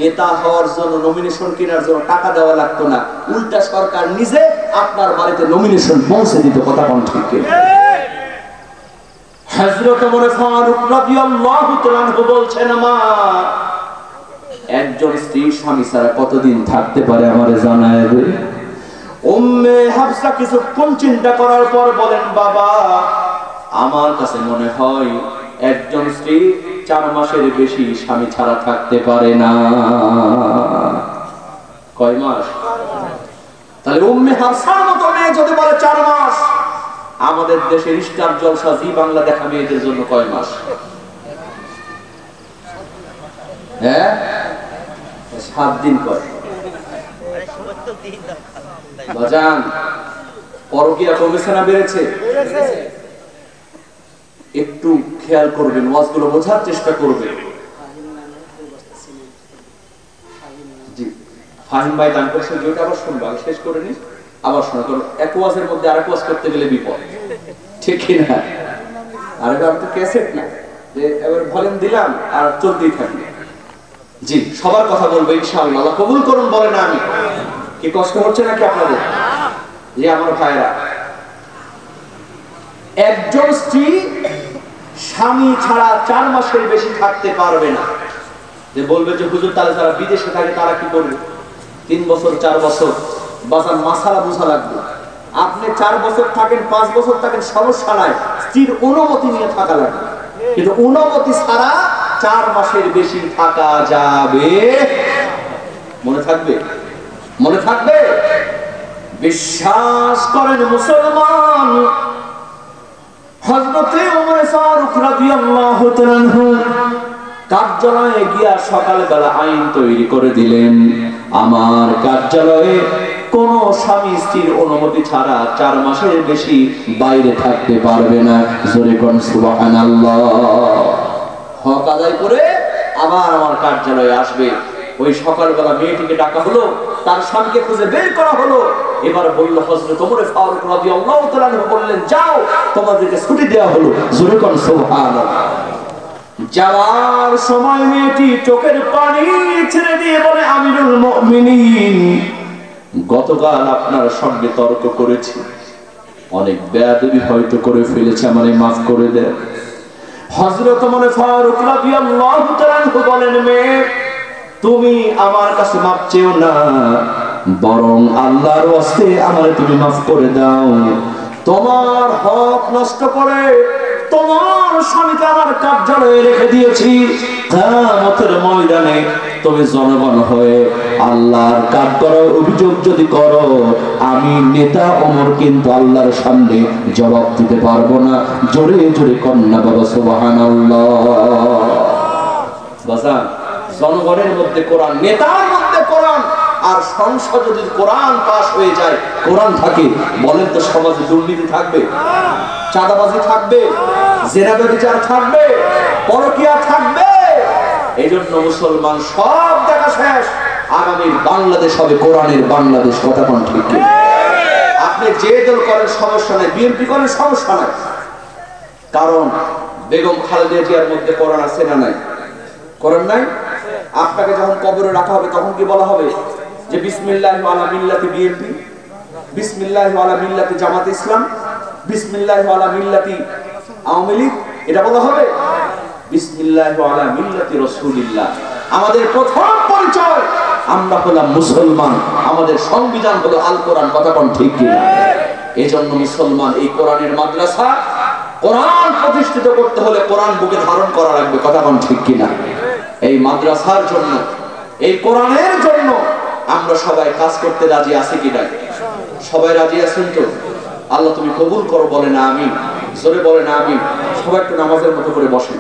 S1: নেতা হওয়ার জন্য নমিনেশন কেনার জন্য টাকা দেওয়া লাগতো না, উল্টা সরকার নিজে আপনার বাড়িতে নমিনেশন পৌঁছে দিত। কথা কোন ঠিক কিনা? হযরত ওমর ফারুক রাদিয়াল্লাহু তাআলা আনহু বলছেন, মা, একজন স্ত্রী স্বামী ছাড়া কতদিন থাকতে পারে আমারে জানায় দে। উম্মে হাফসা কিছুক্ষণ চিন্তা করার পর বলেন, বাবা, আমার কাছে মনে হয় একজন স্ত্রী 4 মাসের বেশি স্বামী ছাড়া থাকতে পারে না। কয় মাস? তাহলে উম্মে হাফসার মতো মেয়ে যদি বলে 4 মাস, আমাদের দেশের স্টার জলসা জি বাংলা দেখা মেয়েদের জন্য কয় মাস? হ্যাঁ 7 দিন করে বাজান পরকীয়া কমেছে না বেড়েছে? একটু খেয়াল করবেন, ওয়াজগুলো বোঝার চেষ্টা করবেন। জি ফাহিম ভাই দান করছে, যেটা আবার শুনবো, আগে শেষ করে নিস আবার শোনা, কারণ এক ওয়াজের মধ্যে আরেক ওয়াজ করতে গেলে বিপদ, ঠিক কিনা? আর এটা তো ক্যাসেট না যে এবার ভলিউম দিলাম আর চলতেই থাকবে। জি সবার কথা বলবো ইনশাআল্লাহ, আল্লাহ কবুল করুন। বলে না আমি কি কষ্ট হচ্ছে নাকি আপনাদের? যে আমার ভাইরা, একজন স্ত্রী স্বামী ছাড়া 4 মাসের বেশি থাকতে পারবে না। যে বলবে যে হুজুর তাহলে যারা বিদেশে থাকে তারা কি করবে? 3 বছর 4 বছর বাজার মাসালা বুঝা লাগবে। আপনি 4 বছর থাকেন 5 বছর থাকেন সমস্যা নাই, স্ত্রীর অনুমতি নিয়ে থাকা লাগবে। কিন্তু অনুমতি ছাড়া 4 মাসের বেশি থাকা যাবে? মনে থাকবে? মনে থাকবে? বিশ্বাস করেন মুসলমান, হযরতে ওমর ফারুক রাদিয়াল্লাহু তাআলা আনহু কার্যালয়ে গিয়া সকালবেলা আইন তৈরি করে দিলেন, আমার কার্যালয়ে কোন স্বামী স্ত্রীর অনুমতি ছাড়া 4 মাসের বেশি বাইরে থাকতে পারবে না। জোরে কোন সুবহানাল্লাহ। হক আদায় করে আবার আমার কার্যালয়ে আসবে। ওই সকালবেলা মেয়েটিকে ডাকা হলো, তার স্বামীকে খুঁজে বের করা হলো। এবার বলল হযরত ওমর ফারুক রাদিয়াল্লাহু তাআলা বললেন, যাও তোমাদেরকে ছুটি দেওয়া হলো। জোরে কোন সুবহানাল্লাহ। যাওয়ার সময় মেয়েটি চোখের পানি ছেড়ে দিয়ে বলে, আমিরুল মুমিনিন, গতকাল আপনার সঙ্গে তর্ক করেছি, অনেক বেয়াদবি হয়তো করে ফেলেছে, আমারে মাফ করে দেন। হযরত ওমর ফারুক রাদিয়াল্লাহু তাআলা বলেন, মেয়ে তুমি আমার কাছে মাফ চেও না, বরং আল্লাহর ওয়াস্তে আমারে তুমি মাফ করে দাও। তোমার হক নষ্ট করে তোমার স্বামীকে আমার কার্যালয়ে রেখে দিয়েছি, কিয়ামতের ময়দানে তুমি জনগণ হয়ে আল্লাহর কাজ করার অভিযোগ যদি করো, আমি নেতা ওমর কিন্তু আল্লাহর সামনে জবাব দিতে পারবো না। জোরে জোরে কন্যা বাবা সুবহানাল্লাহ। বাজান জনগণের মধ্যে কোরআন, নেতার মধ্যে কোরআন, আর সংসদ যদি কোরআন পাস হয়ে যায়, কোরআন থাকে, বলেন তো সমাজে দুর্নীতি থাকবে? চাঁদাবাজি থাকবে? জেনা ব্যভিচার থাকবে? পরকীয়া থাকবে? এই জন্য মুসলমান সব দেখা শেষ, আগামীর বাংলাদেশ হবে কোরআনের বাংলাদেশ। কথা কোন ঠিক? আপনি যে দল করেন সমস্যা নেই, বিএনপি করেন সমস্যা নাই, কারণ বেগম খালেদা জিয়ার মধ্যে কোরআন আছে না নাই? কোরআন নাই? আপনাকে যখন কবরে রাখা হবে তখন কি বলা হবে যে বিসমিল্লাহি আলা মিল্লাতি বিএনপি, বিসমিল্লাহি আলা মিল্লাতি জামাত ইসলাম, বিসমিল্লাহি আলা মিল্লাতি আওয়ামী লীগ? এটা বলা হবে? বিসমিল্লাহি আলা মিল্লাতি রাসূলিল্লাহ। আমাদের প্রথম পরিচয়, আমরা হলাম মুসলমান, আমাদের সংবিধান হলো আল কোরআন। কথা কোন ঠিক কিনা? এজন্য মুসলমান এই কোরআনের মাদ্রাসা, কোরআন প্রতিষ্ঠিত করতে হলে কোরআন বুকে ধারণ করা লাগবে। কথা কোন ঠিক কিনা? এই মাদ্রাসার জন্য, এই কোরআনের জন্য আমরা সবাই কাজ করতে রাজি আছি কিনা? সবাই রাজি আছেন তো? আল্লাহ তুমি কবুল করো। বলে না আমিন। জোরে বলে না আমিন। সবাই একটু নামাজের মতো করে বসেন।